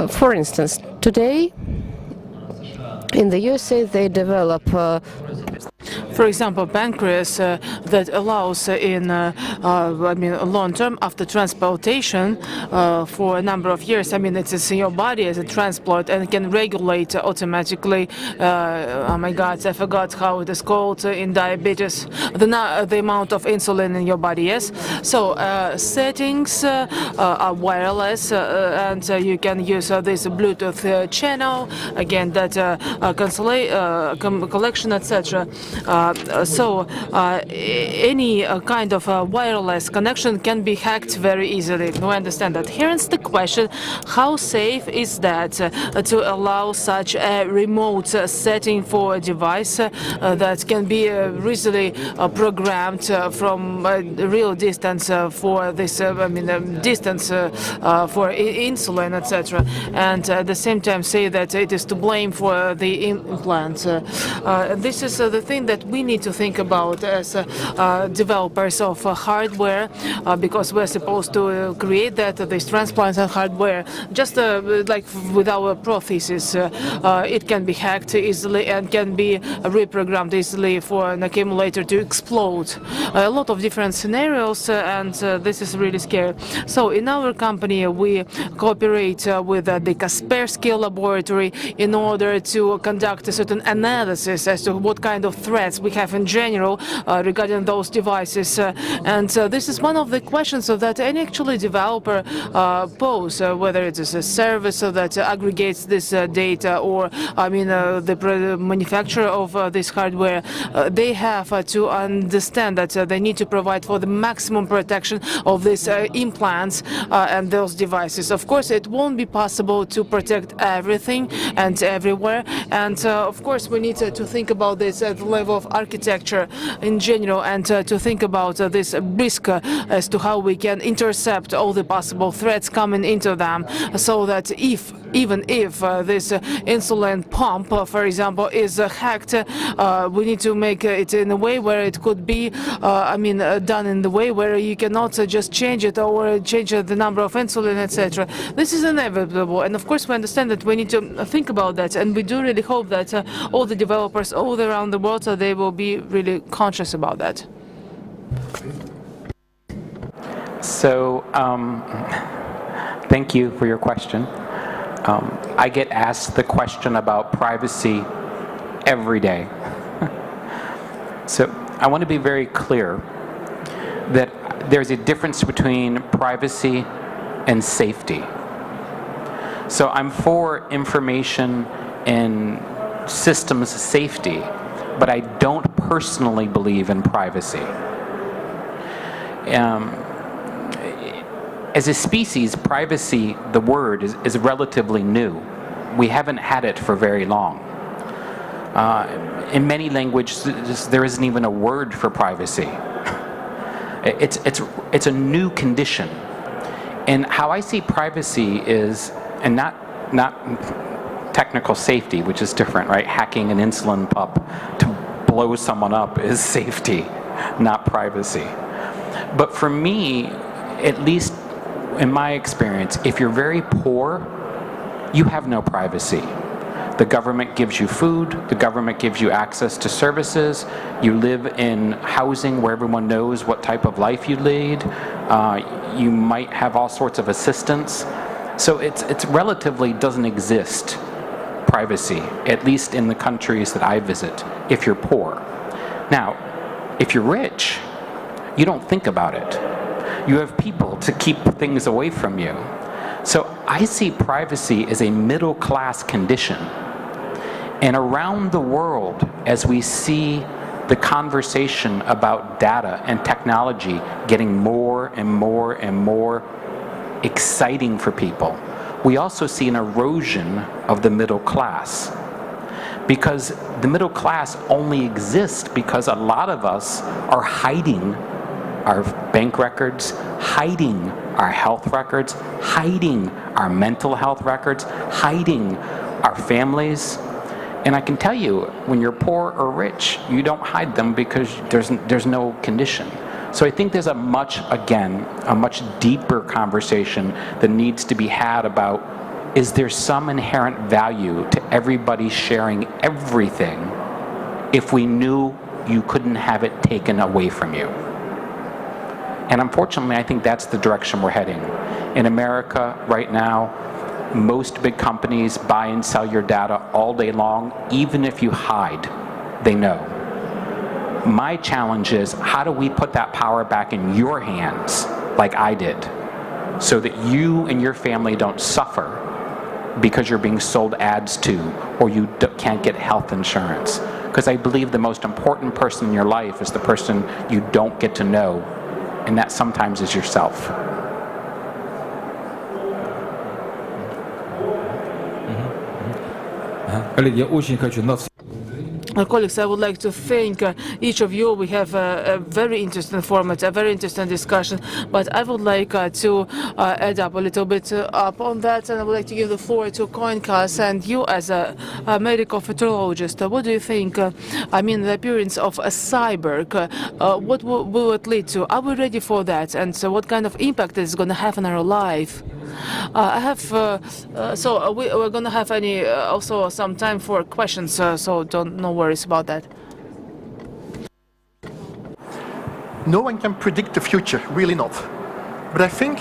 for instance, today, in the USA, they develop, for example, pancreas that allows in long term after transplantation for a number of years. I mean, it's in your body as a transplant and can regulate automatically. Oh my God, I forgot how it is called in diabetes. The amount of insulin in your body. Yes. So settings are wireless, and you can use this Bluetooth channel again that collection, etc. So any kind of wireless connection can be hacked very easily. We understand that. Here's the question: how safe is that to allow such a remote setting for a device that can be easily programmed from a real distance for this, distance for insulin, etc. And at the same time say that it is to blame for the implants. This is the thing that we need to think about as developers of hardware, because we're supposed to create these transplants and hardware. Just like with our prosthesis, it can be hacked easily and can be reprogrammed easily for an accumulator to explode. A lot of different scenarios, and this is really scary. So in our company, we cooperate with the Kaspersky laboratory in order to conduct a certain analysis as to what kind of threats we have in general regarding those devices. And this is one of the questions that any actually developer pose, whether it is a service that aggregates this data, or I mean the manufacturer of this hardware. They have to understand that they need to provide for the maximum protection of these implants and those devices. Of course, it won't be possible to protect everything and everywhere, and of course we need to think about this at the level of architecture in general, and to think about this risk as to how we can intercept all the possible threats coming into them, so that even if this insulin pump, for example, is hacked, we need to make it in a way where it could be, done in the way where you cannot just change it or change the number of insulin, etc. This is inevitable, and of course we understand that we need to think about that, and we do really hope that all the developers all around the world, they will be really conscious about that. So, thank you for your question. I get asked the question about privacy every day. So I want to be very clear that there's a difference between privacy and safety. So I'm for information and systems safety, but I don't personally believe in privacy. As a species, privacy, the word, is relatively new. We haven't had it for very long. In many languages, there isn't even a word for privacy. It's a new condition. And how I see privacy is, and not technical safety, which is different, right? Hacking an insulin pump to blow someone up is safety, not privacy. But for me, at least in my experience, if you're very poor, you have no privacy. The government gives you food, the government gives you access to services, you live in housing where everyone knows what type of life you lead, you might have all sorts of assistance. So it's relatively doesn't exist, privacy, at least in the countries that I visit, if you're poor. Now, if you're rich, you don't think about it. You have people to keep things away from you. So I see privacy as a middle class condition. And around the world, as we see the conversation about data and technology getting more and more and more exciting for people, we also see an erosion of the middle class. Because the middle class only exists because a lot of us are hiding our bank records, hiding our health records, hiding our mental health records, hiding our families. And I can tell you, when you're poor or rich, you don't hide them because there's no condition. So I think there's a much deeper conversation that needs to be had about, is there some inherent value to everybody sharing everything if we knew you couldn't have it taken away from you? And unfortunately, I think that's the direction we're heading. In America right now, most big companies buy and sell your data all day long. Even if you hide, they know. My challenge is, how do we put that power back in your hands, like I did, so that you and your family don't suffer because you're being sold ads to, or you can't get health insurance? Because I believe the most important person in your life is the person you don't get to know, and that sometimes is yourself. Коллеги, я очень хочу Colleagues, I would like to thank each of you. We have a very interesting format, a very interesting discussion, but I would like to add up a little bit upon that, and I would like to give the floor to Koinkas, and you as a medical futurologist, what do you think, the appearance of a cyborg, what will it lead to? Are we ready for that? And so what kind of impact is going to have on our life? We're going to have also some time for questions, so no worries about that. No one can predict the future, really not. But I think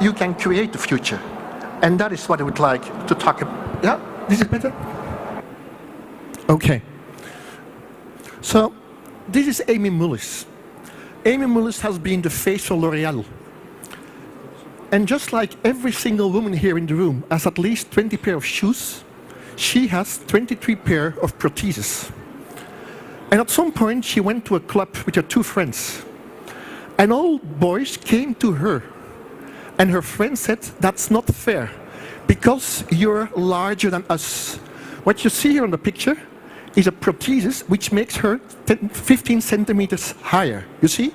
you can create the future. And that is what I would like to talk about. Yeah, this is better? Okay. So this is Amy Mullis. Amy Mullis has been the face for L'Oreal. And just like every single woman here in the room has at least 20 pair of shoes, she has 23 pair of prostheses. And at some point, she went to a club with her 2 friends. And all boys came to her. And her friend said, that's not fair, because you're larger than us. What you see here on the picture is a prosthesis which makes her 15 centimeters higher, you see?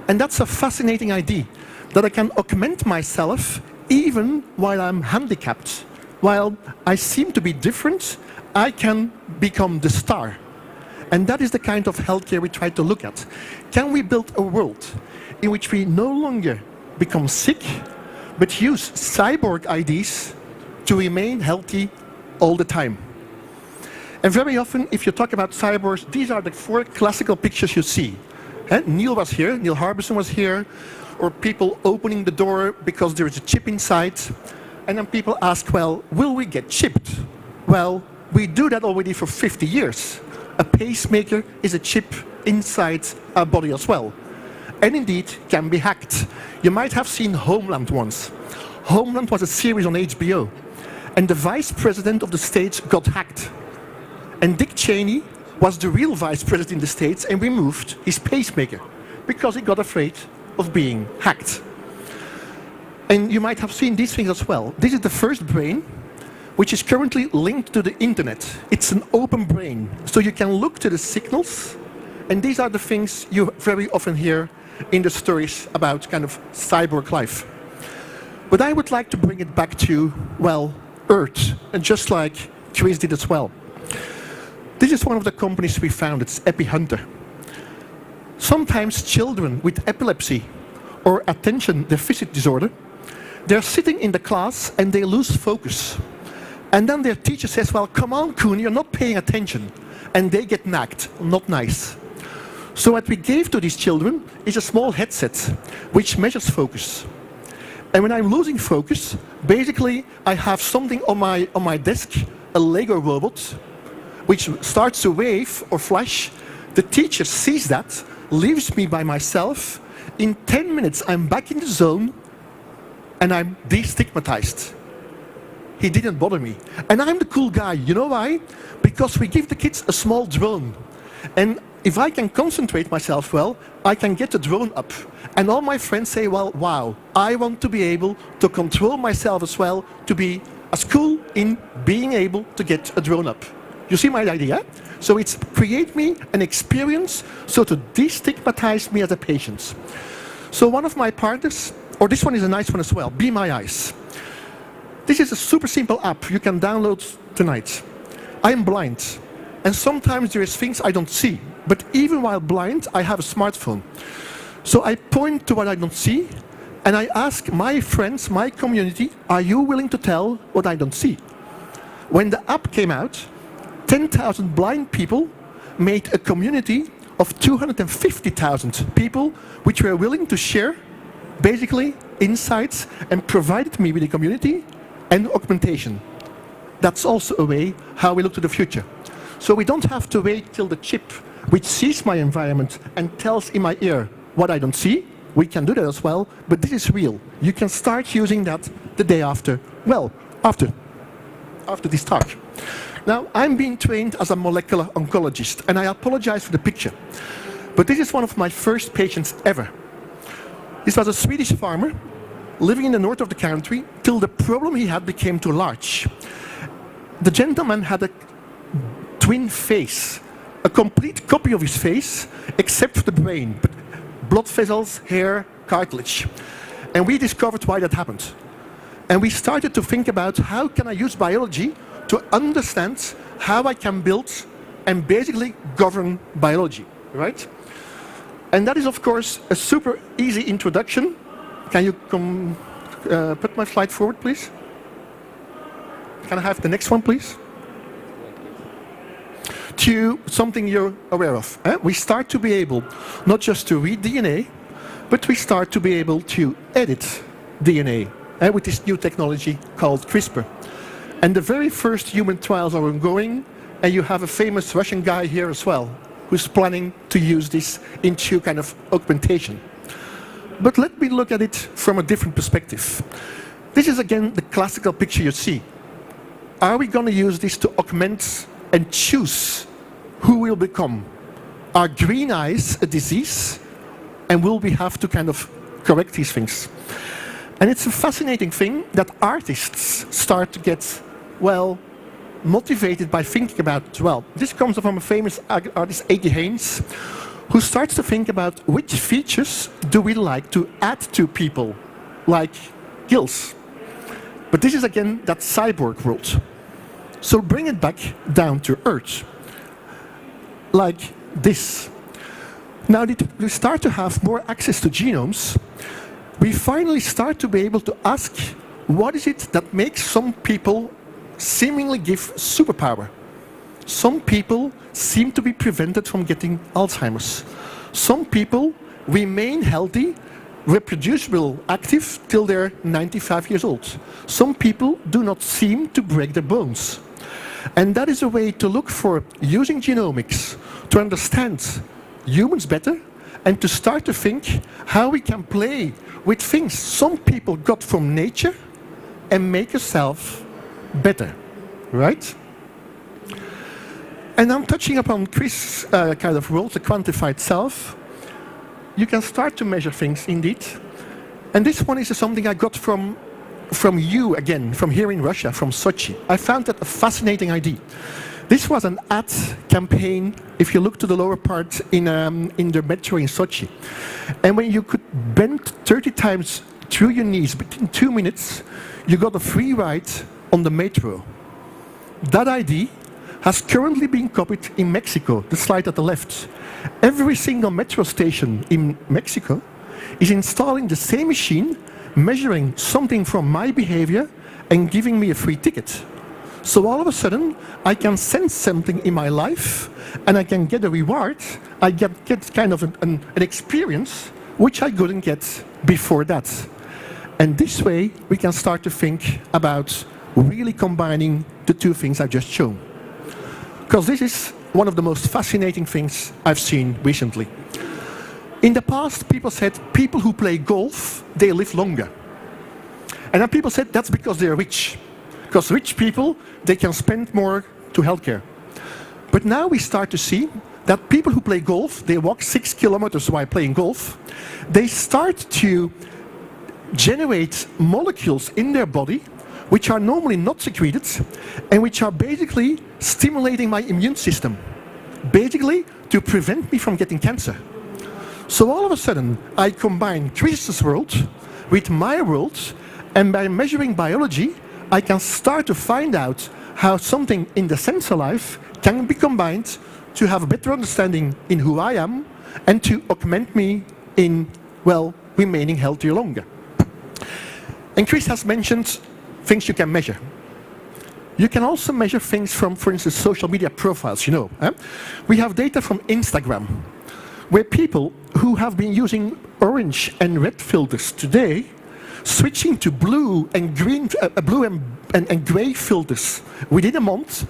And that's a fascinating idea, that I can augment myself even while I'm handicapped. While I seem to be different, I can become the star. And that is the kind of healthcare we try to look at. Can we build a world in which we no longer become sick, but use cyborg ideas to remain healthy all the time? And very often, if you talk about cyborgs, these are the 4 classical pictures you see. Neil was here, Neil Harbison was here, or people opening the door because there is a chip inside. And then people ask, well, will we get chipped? Well, we do that already for 50 years. A pacemaker is a chip inside our body as well. And indeed, can be hacked. You might have seen Homeland once. Homeland was a series on HBO. And the vice president of the States got hacked. And Dick Cheney was the real vice president in the States and removed his pacemaker because he got afraid of being hacked. And you might have seen these things as well. This is the first brain, which is currently linked to the internet. It's an open brain, so you can look to the signals, and these are the things you very often hear in the stories about kind of cyborg life. But I would like to bring it back to, well, Earth, and just like Chris did as well. This is one of the companies we founded, it's EpiHunter. Sometimes children with epilepsy or attention deficit disorder, they're sitting in the class and they lose focus. And then their teacher says, well, come on, Koen, you're not paying attention. And they get nagged, not nice. So what we gave to these children is a small headset which measures focus. And when I'm losing focus, basically I have something on my desk, a Lego robot, which starts to wave or flash. The teacher sees that, leaves me by myself. In 10 minutes, I'm back in the zone, and I'm destigmatized. He didn't bother me. And I'm the cool guy. You know why? Because we give the kids a small drone. And if I can concentrate myself well, I can get the drone up. And all my friends say, well, wow, I want to be able to control myself as well, to be as cool in being able to get a drone up. You see my idea? So it's create me an experience, so to destigmatize me as a patient. So one of my partners, or this one is a nice one as well, Be My Eyes. This is a super simple app you can download tonight. I'm blind, and sometimes there is things I don't see. But even while blind, I have a smartphone. So I point to what I don't see, and I ask my friends, my community, are you willing to tell what I don't see? When the app came out, 10,000 blind people made a community of 250,000 people which were willing to share basically insights and provided me with a community and augmentation. That's also a way how we look to the future. So we don't have to wait till the chip which sees my environment and tells in my ear what I don't see. We can do that as well, but this is real. You can start using that the day after. Well, after this talk. Now, I'm being trained as a molecular oncologist, and I apologize for the picture. But this is one of my first patients ever. This was a Swedish farmer living in the north of the country till the problem he had became too large. The gentleman had a twin face, a complete copy of his face, except for the brain, but blood vessels, hair, cartilage. And we discovered why that happened. And we started to think about how can I use biology to understand how I can build and basically govern biology, right? And that is, of course, a super easy introduction. Can you put my slide forward, please? Can I have the next one, please? To something you're aware of. We start to be able not just to read DNA, but we start to be able to edit DNA with this new technology called CRISPR. And the very first human trials are ongoing, and you have a famous Russian guy here as well, who's planning to use this into kind of augmentation. But let me look at it from a different perspective. This is again the classical picture you see. Are we going to use this to augment and choose who we'll become? Are green eyes a disease? And will we have to kind of correct these things? And it's a fascinating thing that artists start to get, well, motivated by thinking about, well, this comes from a famous artist, A.G. Haynes, who starts to think about which features do we like to add to people, like gills. But this is again that cyborg world. So bring it back down to earth, like this. Now that we start to have more access to genomes, we finally start to be able to ask, what is it that makes some people seemingly give superpower? Some people seem to be prevented from getting Alzheimer's. Some people remain healthy, reproducible, active till they're 95 years old. Some people do not seem to break their bones. And that is a way to look for using genomics to understand humans better and to start to think how we can play with things some people got from nature and make ourselves better, right? And I'm touching upon Chris' kind of world, the quantified self. You can start to measure things indeed. And this one is something I got from you again, from here in Russia, from Sochi. I found that a fascinating idea. This was an ad campaign, if you look to the lower part in the metro in Sochi. And when you could bend 30 times through your knees within 2 minutes, you got a free ride on the metro. That idea has currently been copied in Mexico, the slide at the left. Every single metro station in Mexico is installing the same machine, measuring something from my behavior and giving me a free ticket. So all of a sudden, I can sense something in my life and I can get a reward. I get kind of an experience which I couldn't get before that. And this way, we can start to think about really combining the two things I've just shown. Because this is one of the most fascinating things I've seen recently. In the past, people said people who play golf, they live longer. And then people said that's because they're rich. Because rich people, they can spend more to healthcare. But now we start to see that people who play golf, they walk 6 kilometers while playing golf. They start to generate molecules in their body which are normally not secreted and which are basically stimulating my immune system, basically to prevent me from getting cancer. So all of a sudden, I combine Chris's world with my world, and by measuring biology, I can start to find out how something in the sensor life can be combined to have a better understanding in who I am and to augment me in, well, remaining healthier longer. And Chris has mentioned things you can measure. You can also measure things from, for instance, social media profiles, you know. We have data from Instagram, where people who have been using orange and red filters today, switching to blue and green, blue and gray filters within a month,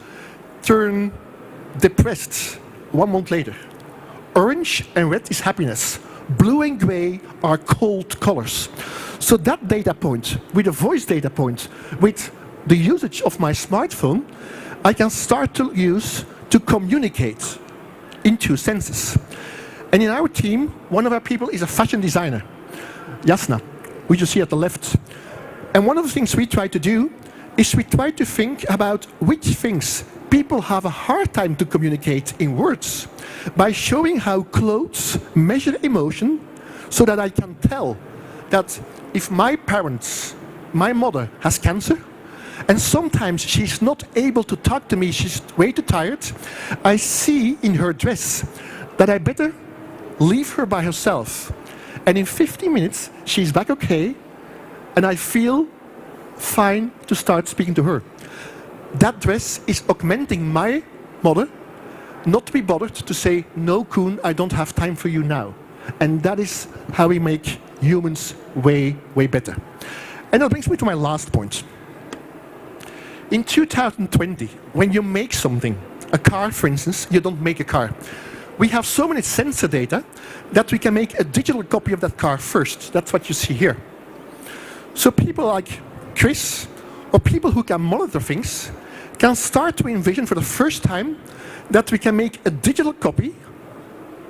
turn depressed 1 month later. Orange and red is happiness. Blue and gray are cold colors. So that data point, with a voice data point, with the usage of my smartphone, I can start to use to communicate in 2 senses. And in our team, one of our people is a fashion designer, Jasna, which you see at the left. And one of the things we try to do is we try to think about which things people have a hard time to communicate in words by showing how clothes measure emotion so that I can tell that if my parents, my mother has cancer, and sometimes she's not able to talk to me, she's way too tired, I see in her dress that I better leave her by herself. And in 15 minutes, she's back okay, and I feel fine to start speaking to her. That dress is augmenting my mother, not to be bothered to say, no, Koen, I don't have time for you now. And that is how we make humans way, way better. And that brings me to my last point. In 2020, when you make something, a car, for instance, you don't make a car. we have so many sensor data that we can make a digital copy of that car first. That's what you see here. So people like Chris, or people who can monitor things, can start to envision for the first time that we can make a digital copy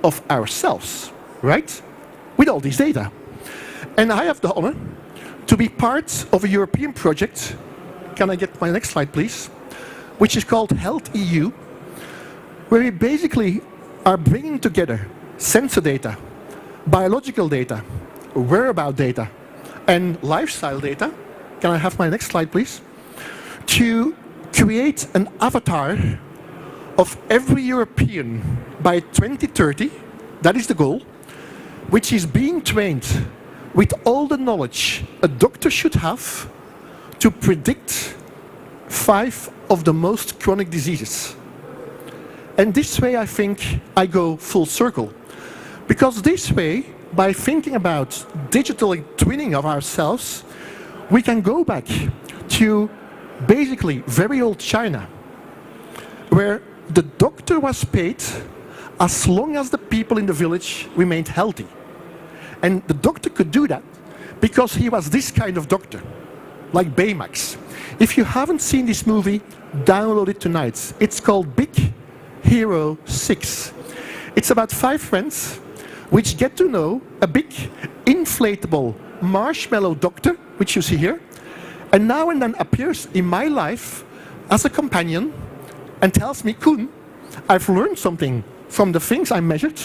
of ourselves, right? With all these data. And I have the honor to be part of a European project. Can I get my next slide, please? Which is called Health EU, where we basically are bringing together sensor data, biological data, whereabout data, and lifestyle data. Can I have my next slide, please? To create an avatar of every European by 2030, that is the goal, which is being trained with all the knowledge a doctor should have to predict 5 of the most chronic diseases. And this way I think I go full circle. Because this way, by thinking about digital twinning of ourselves, we can go back to basically very old China, where the doctor was paid as long as the people in the village remained healthy. And the doctor could do that because he was this kind of doctor, like Baymax. If you haven't seen this movie, download it tonight. It's called Big Hero 6. It's about 5 friends which get to know a big inflatable marshmallow doctor, which you see here, and now and then appears in my life as a companion and tells me, Koen, I've learned something from the things I measured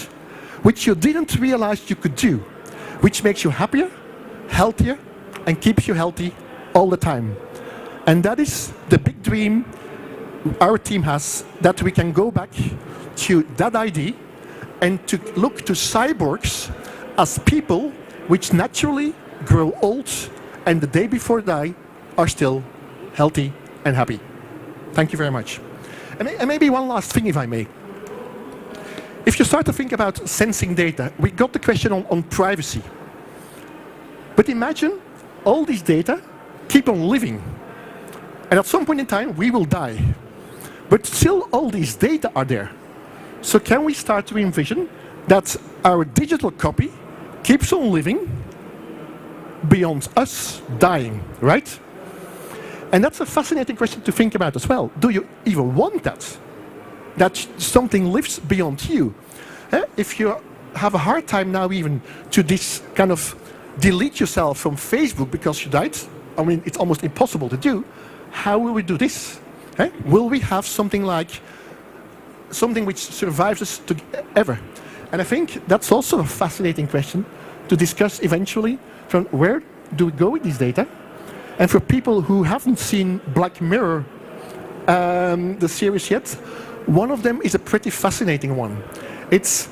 which you didn't realize you could do, which makes you happier, healthier, and keeps you healthy all the time. And that is the big dream our team has, that we can go back to that idea and to look to cyborgs as people which naturally grow old and the day before die are still healthy and happy. Thank you very much. And maybe one last thing, if I may. If you start to think about sensing data, we got the question on privacy. But imagine all these data keep on living. And at some point in time, we will die. But still, all these data are there. So can we start to envision that our digital copy keeps on living beyond us dying, right? And that's a fascinating question to think about as well. Do you even want that? That something lives beyond you? If you have a hard time now even to this kind of delete yourself from Facebook because you died, I mean, it's almost impossible to do. How will we do this? Will we have something like something which survives us ever? And I think that's also a fascinating question to discuss eventually, from where do we go with these data? And for people who haven't seen Black Mirror, the series yet, one of them is a pretty fascinating one. It's,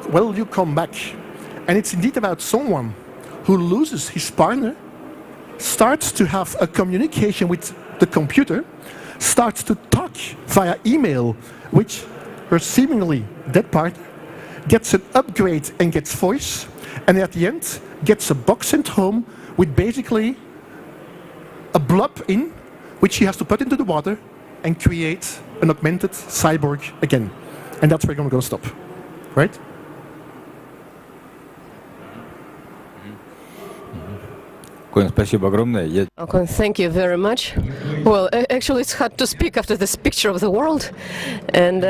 well, you come back. And it's indeed about someone who loses his partner, starts to have a communication with the computer, starts to talk via email, which her seemingly dead partner gets an upgrade and gets voice, and at the end gets a box sent home with basically a blob in, which she has to put into the water and create an augmented cyborg again. And that's where we're going to stop, right? Спасибо огромное. Okay, thank you very much. Well, actually, it's hard to speak after this picture of the world. And,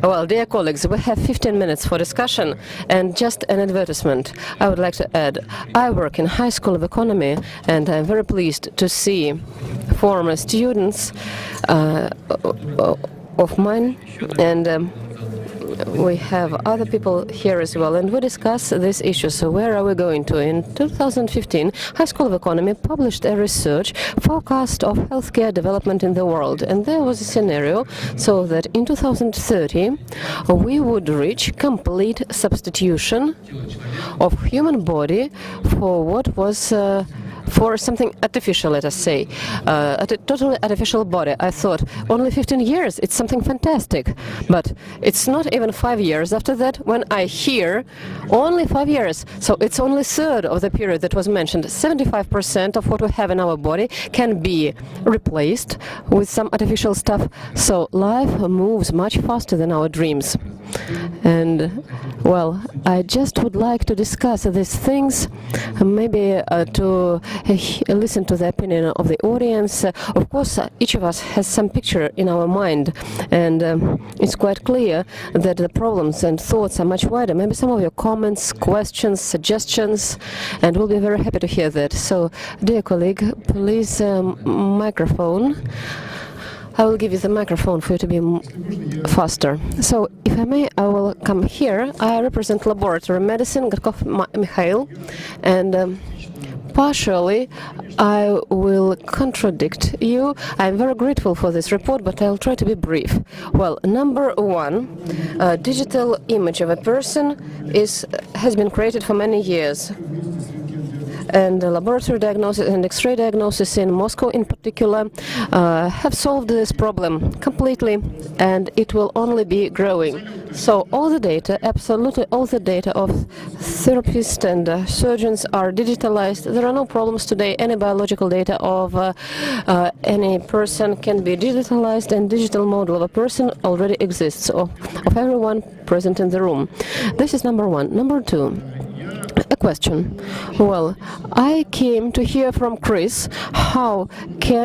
well, dear colleagues, we have 15 minutes for discussion. And just an advertisement, I would like to add, I work in High School of Economy, and I'm very pleased to see former students of mine. And we have other people here as well, and we discuss this issue. So where are we going to? In 2015, High School of Economy published a research forecast of healthcare development in the world, and there was a scenario so that in 2030 we would reach complete substitution of human body for what was for something artificial, let us say, a totally artificial body. I thought, only 15 years, it's something fantastic. But it's not even 5 years after that when I hear only 5 years. So it's only a third of the period that was mentioned. 75% of what we have in our body can be replaced with some artificial stuff. So life moves much faster than our dreams. And, well, I just would like to discuss these things, maybe to listen to the opinion of the audience. Of course, each of us has some picture in our mind, and it's quite clear that the problems and thoughts are much wider. Maybe some of your comments, questions, suggestions, and we'll be very happy to hear that. So, dear colleague, please, microphone. I will give you the microphone for you to be faster. So, if I may, I will come here. I represent laboratory medicine, Garkov Mikhail, and partially I will contradict you. I'm very grateful for this report, but I'll try to be brief. Well, number one, digital image of a person has been created for many years. And laboratory diagnosis and X-ray diagnosis in Moscow in particular have solved this problem completely, and it will only be growing. So all the data, absolutely all the data of therapists and surgeons are digitalized. There are no problems today. Any biological data of any person can be digitalized, and digital model of a person already exists, of everyone present in the room. This is number one. Number two, a question. Well, I came to hear from Chris how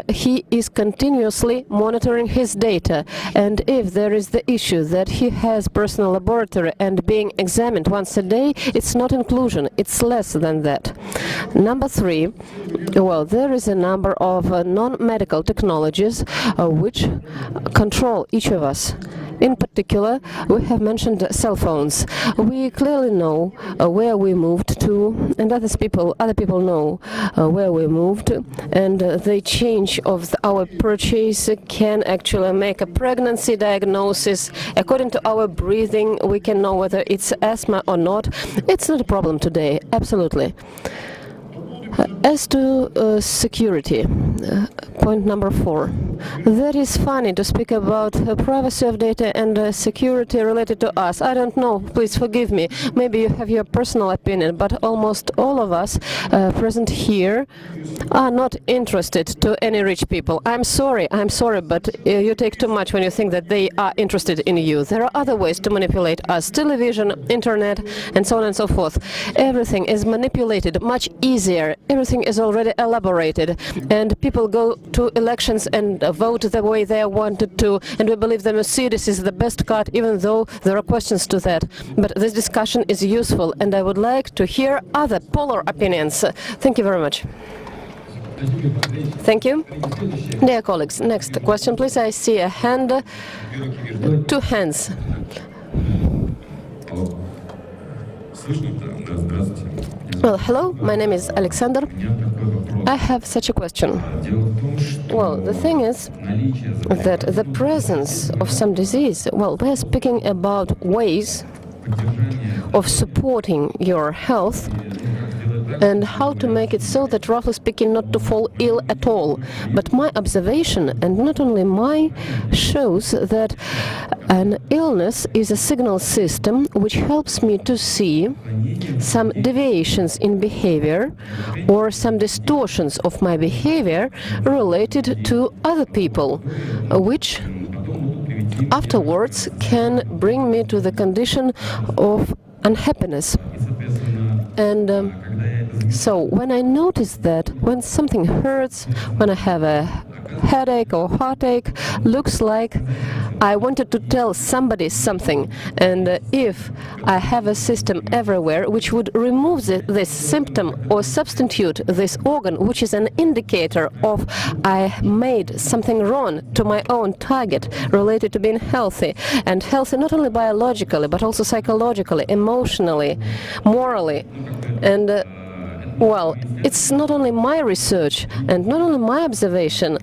he is continuously monitoring his data, and if there is the issue that he has personal laboratory and being examined once a day, it's not inclusion, it's less than that. Number three, well, there is a number of non-medical technologies which control each of us. In particular, we have mentioned cell phones. We clearly know where we moved to, and other people know where we moved, and the change of our purchase can actually make a pregnancy diagnosis. According to our breathing, we can know whether it's asthma or not. It's not a problem today, absolutely. As to security, point number 4. That is funny to speak about privacy of data and security related to us. I don't know, please forgive me. Maybe you have your personal opinion, but almost all of us present here are not interested to any rich people. I'm sorry, but you take too much when you think that they are interested in you. There are other ways to manipulate us. Television, internet, and so on and so forth. Everything is manipulated much easier. Everything is already elaborated, and people go to elections and vote the way they wanted to, and we believe the Mercedes is the best car, even though there are questions to that. But this discussion is useful, and I would like to hear other polar opinions. Thank you very much. Thank you. Dear colleagues, next question, please. I see a hand, 2 hands. Well, hello, my name is Alexander. I have such a question. Well, the thing is that the presence of some disease, well, we're speaking about ways of supporting your health and how to make it so that, roughly speaking, not to fall ill at all. But my observation, and not only mine, shows that an illness is a signal system which helps me to see some deviations in behavior or some distortions of my behavior related to other people, which afterwards can bring me to the condition of unhappiness. And so when I notice that when something hurts, when I have a headache or heartache, looks like I wanted to tell somebody something, and if I have a system everywhere which would remove this symptom or substitute this organ, which is an indicator of I made something wrong to my own target related to being healthy, and healthy not only biologically but also psychologically, emotionally, morally, and Well, it's not only my research and not only my observation.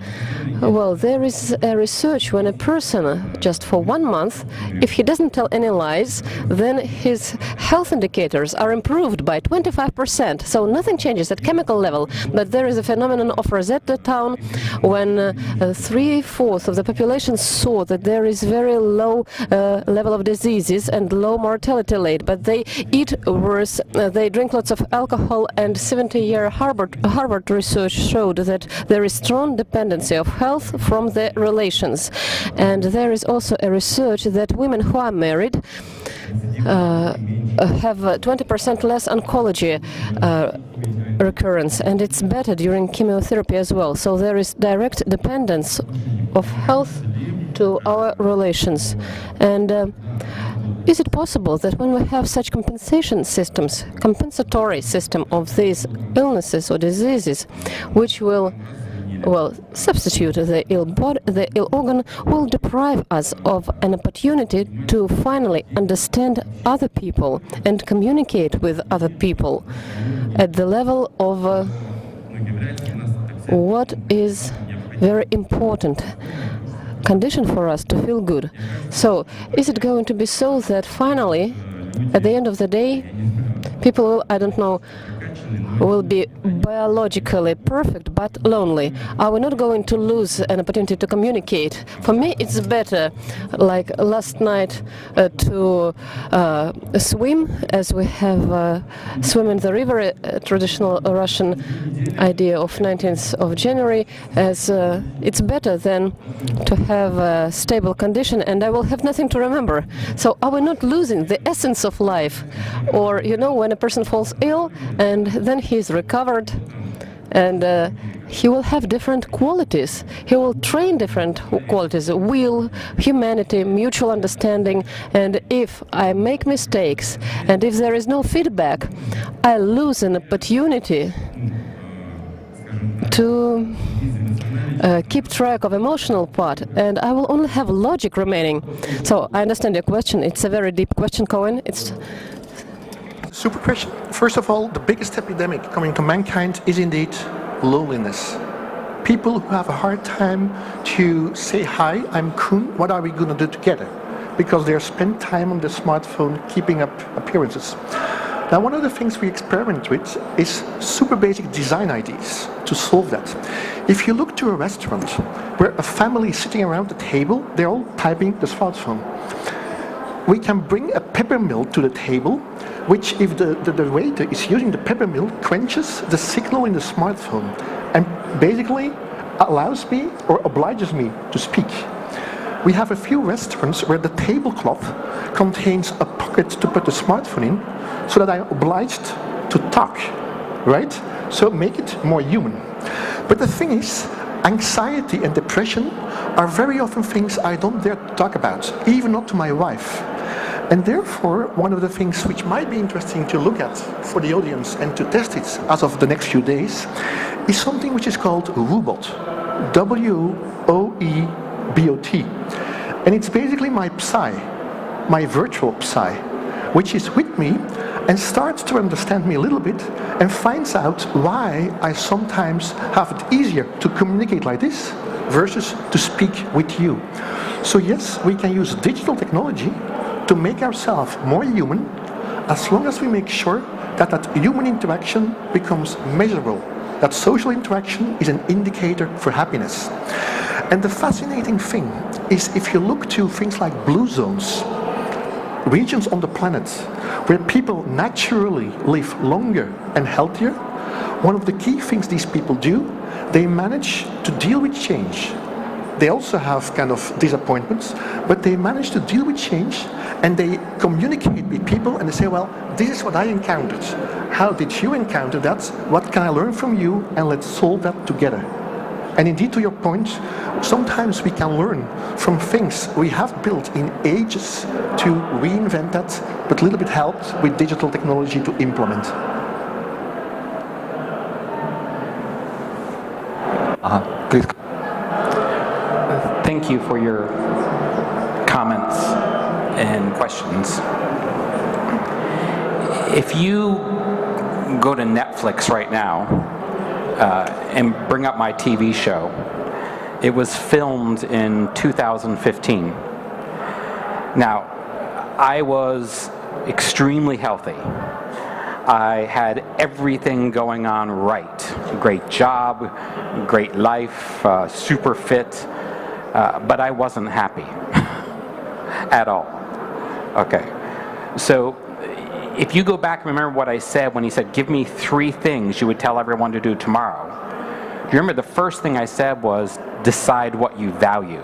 Well, there is a research when a person, just for 1 month, if he doesn't tell any lies, then his health indicators are improved by 25%. So nothing changes at chemical level. But there is a phenomenon of Rosetta Town when 3/4 of the population saw that there is very low level of diseases and low mortality rate. But they eat worse, they drink lots of alcohol, and 70-year Harvard research showed that there is strong dependency of health from the relations. And there is also a research that women who are married have 20% less oncology recurrence, and it's better during chemotherapy as well. So there is direct dependence of health to our relations. And is it possible that when we have such compensation systems, compensatory system of these illnesses or diseases, which will substitute the ill body, the ill organ, will deprive us of an opportunity to finally understand other people and communicate with other people at the level of what is very important condition for us to feel good. So, is it going to be so that finally, at the end of the day, people will, I don't know, will be biologically perfect but lonely? Are we not going to lose an opportunity to communicate? For me, it's better, like last night, to swim, as we have swim in the river, a traditional Russian idea of 19th of January, as it's better than to have a stable condition and I will have nothing to remember. So are we not losing the essence of life? Or, you know, when a person falls ill and then he's recovered, and he will have different qualities. He will train different qualities: will, humanity, mutual understanding. And if I make mistakes, and if there is no feedback, I lose an opportunity to keep track of emotional part, and I will only have logic remaining. So I understand your question. It's a very deep question, Cohen. It's super question. First of all, the biggest epidemic coming to mankind is indeed loneliness. People who have a hard time to say, hi, I'm Koen, what are we going to do together? Because they spend time on the smartphone keeping up appearances. Now, one of the things we experiment with is super basic design ideas to solve that. If you look to a restaurant where a family is sitting around the table, they're all typing the smartphone. We can bring a pepper mill to the table, which, if the waiter is using the pepper mill, quenches the signal in the smartphone and basically allows me or obliges me to speak. We have a few restaurants where the tablecloth contains a pocket to put the smartphone in, so that I'm obliged to talk, right? So make it more human. But the thing is, anxiety and depression are very often things I don't dare to talk about, even not to my wife. And therefore, one of the things which might be interesting to look at for the audience and to test it as of the next few days is something which is called Woebot, W-O-E-B-O-T. And it's basically my psy, my virtual psy, which is with me and starts to understand me a little bit and finds out why I sometimes have it easier to communicate like this versus to speak with you. So yes, we can use digital technology to make ourselves more human, as long as we make sure that that human interaction becomes measurable, that social interaction is an indicator for happiness. And the fascinating thing is, if you look to things like blue zones, regions on the planet where people naturally live longer and healthier, one of the key things these people do, they manage to deal with change. They also have kind of disappointments, but they manage to deal with change, and they communicate with people and they say, well, this is what I encountered. How did you encounter that? What can I learn from you? And let's solve that together. And indeed, to your point, sometimes we can learn from things we have built in ages to reinvent that, but a little bit helped with digital technology to implement. Please. Thank you for your comments and questions. If you go to Netflix right now and bring up my TV show. It was filmed in 2015. Now, I was extremely healthy. I had everything going on right. Great job, great life, super fit, but I wasn't happy at all. Okay, so if you go back and remember what I said when he said, give me 3 things you would tell everyone to do tomorrow. Do you remember the first thing I said was decide what you value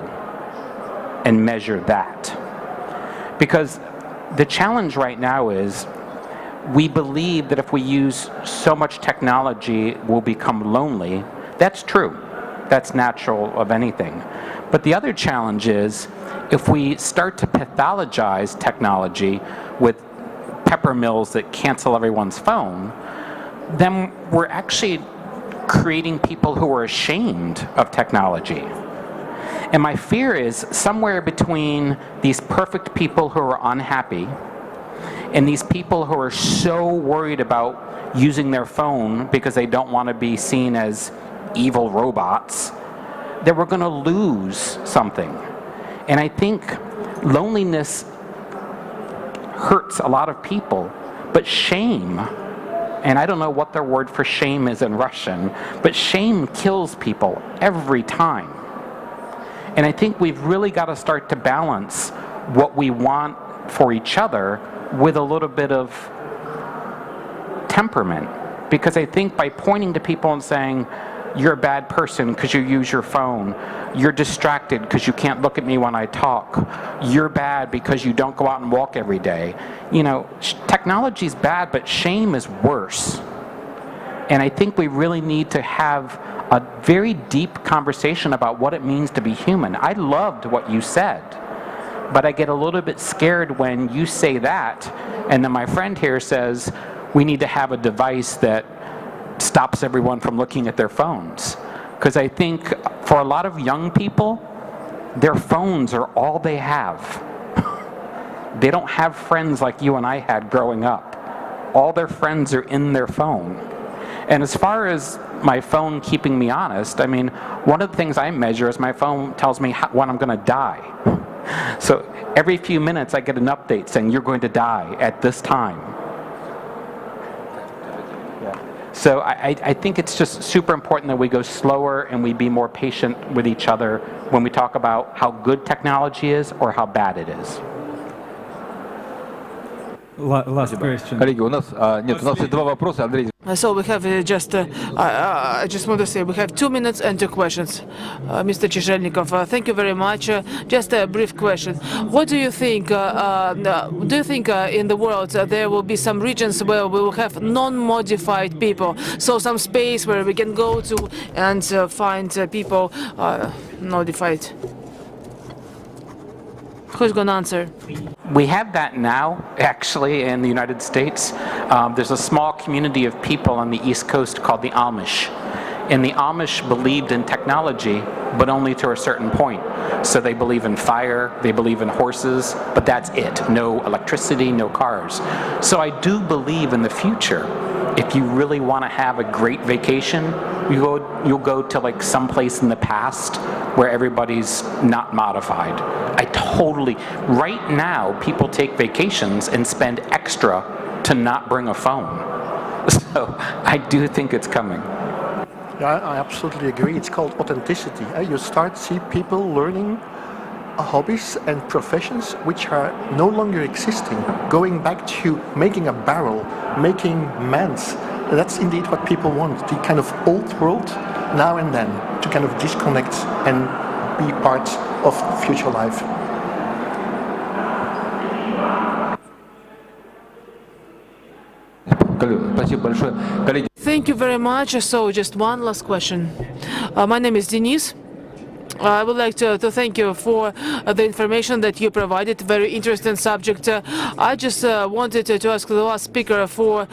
and measure that? Because the challenge right now is we believe that if we use so much technology, we'll become lonely. That's true. That's natural of anything. But the other challenge is if we start to pathologize technology with pepper mills that cancel everyone's phone, then we're actually creating people who are ashamed of technology. And my fear is somewhere between these perfect people who are unhappy and these people who are so worried about using their phone because they don't want to be seen as evil robots, that we're going to lose something. And I think loneliness hurts a lot of people, but shame, and I don't know what their word for shame is in Russian, but shame kills people every time. And I think we've really got to start to balance what we want for each other with a little bit of temperament. Because I think by pointing to people and saying, you're a bad person because you use your phone, you're distracted because you can't look at me when I talk, you're bad because you don't go out and walk every day. You know, technology's bad, but shame is worse. And I think we really need to have a very deep conversation about what it means to be human. I loved what you said, but I get a little bit scared when you say that, and then my friend here says, we need to have a device that stops everyone from looking at their phones. Because I think for a lot of young people, their phones are all they have. They don't have friends like you and I had growing up. All their friends are in their phone. And as far as my phone keeping me honest, I mean, one of the things I measure is my phone tells me when I'm going to die. So every few minutes I get an update saying you're going to die at this time. So I think it's just super important that we go slower and we be more patient with each other when we talk about how good technology is or how bad it is. Last question. Коллеги, у нас есть 2 вопроса. Андрей. So we have I just want to say we have 2 minutes and 2 questions. Mr. Chizhelnikov, thank you very much. Just a brief question. What do you think? Do you think in the world there will be some regions where we will have non-modified people? So some space where we can go to and find people modified. Who's going to answer? We have that now, actually, in the United States. There's a small community of people on the East Coast called the Amish. And the Amish believed in technology, but only to a certain point. So they believe in fire, they believe in horses, but that's it. No electricity, no cars. So I do believe in the future, if you really want to have a great vacation, you'll go to like someplace in the past where everybody's not modified. Right now, people take vacations and spend extra to not bring a phone. So I do think it's coming. Yeah, I absolutely agree. It's called authenticity. You start to see people learning hobbies and professions which are no longer existing. Going back to making a barrel, making mats. That's indeed what people want. The kind of old world now and then to kind of disconnect and be part of future life. Thank you very much. So just one last question. My name is Denise. I would like to thank you for the information that you provided. Very interesting subject. I just wanted to ask the last speaker for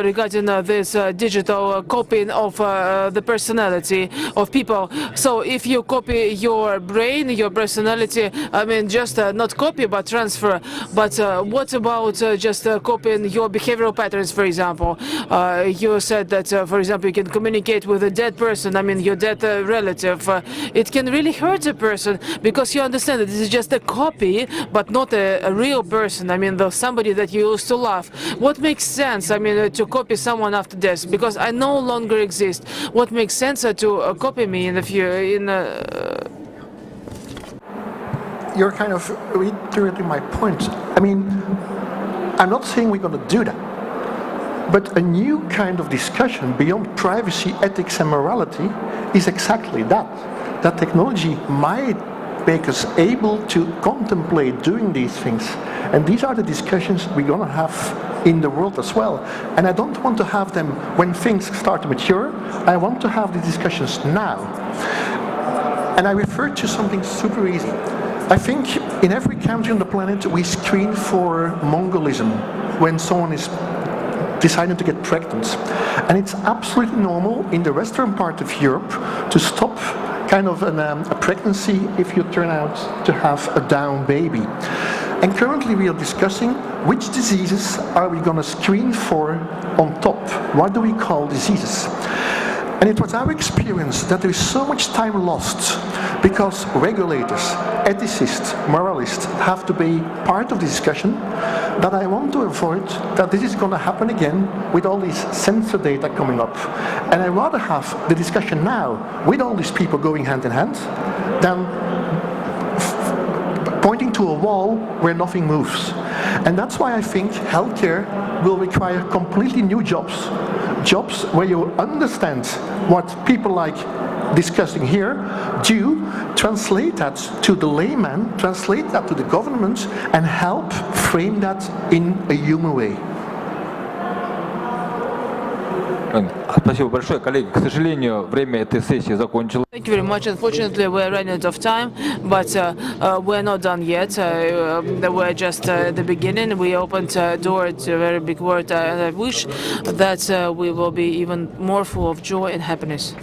regarding this digital copying of the personality of people. So if you copy your brain, your personality, I mean, just not copy but transfer. But what about just copying your behavioral patterns, for example? You said that, for example, you can communicate with a dead person, I mean, your dead relative. It can really hurt a person because you understand that this is just a copy, but not a real person. I mean, somebody that you used to love. What makes sense, I mean, to copy someone after death? Because I no longer exist. What makes sense to copy me in the future? You're kind of reiterating my point. I mean, I'm not saying we're going to do that. But a new kind of discussion beyond privacy, ethics and morality is exactly that. That technology might make us able to contemplate doing these things. And these are the discussions we're going to have in the world as well. And I don't want to have them when things start to mature. I want to have the discussions now. And I refer to something super easy. I think in every country on the planet we screen for Mongolism when someone is deciding to get pregnant. And it's absolutely normal in the western part of Europe to stop kind of a pregnancy if you turn out to have a down baby. And currently we are discussing which diseases are we going to screen for on top. What do we call diseases? And it was our experience that there is so much time lost because regulators, ethicists, moralists have to be part of the discussion that I want to avoid that this is going to happen again with all these sensor data coming up. And I'd rather have the discussion now with all these people going hand in hand than pointing to a wall where nothing moves. And that's why I think healthcare will require completely new jobs. Jobs where you understand what people like discussing here do, translate that to the layman, translate that to the government, and help frame that in a human way. Спасибо большое, коллеги. К сожалению, время этой сессии закончилось. Thank you very much. Unfortunately, we're running out of time, but we're not done yet. We're just at the beginning. We opened a door. It's a very big word, and I wish that we will be even more full of joy and happiness.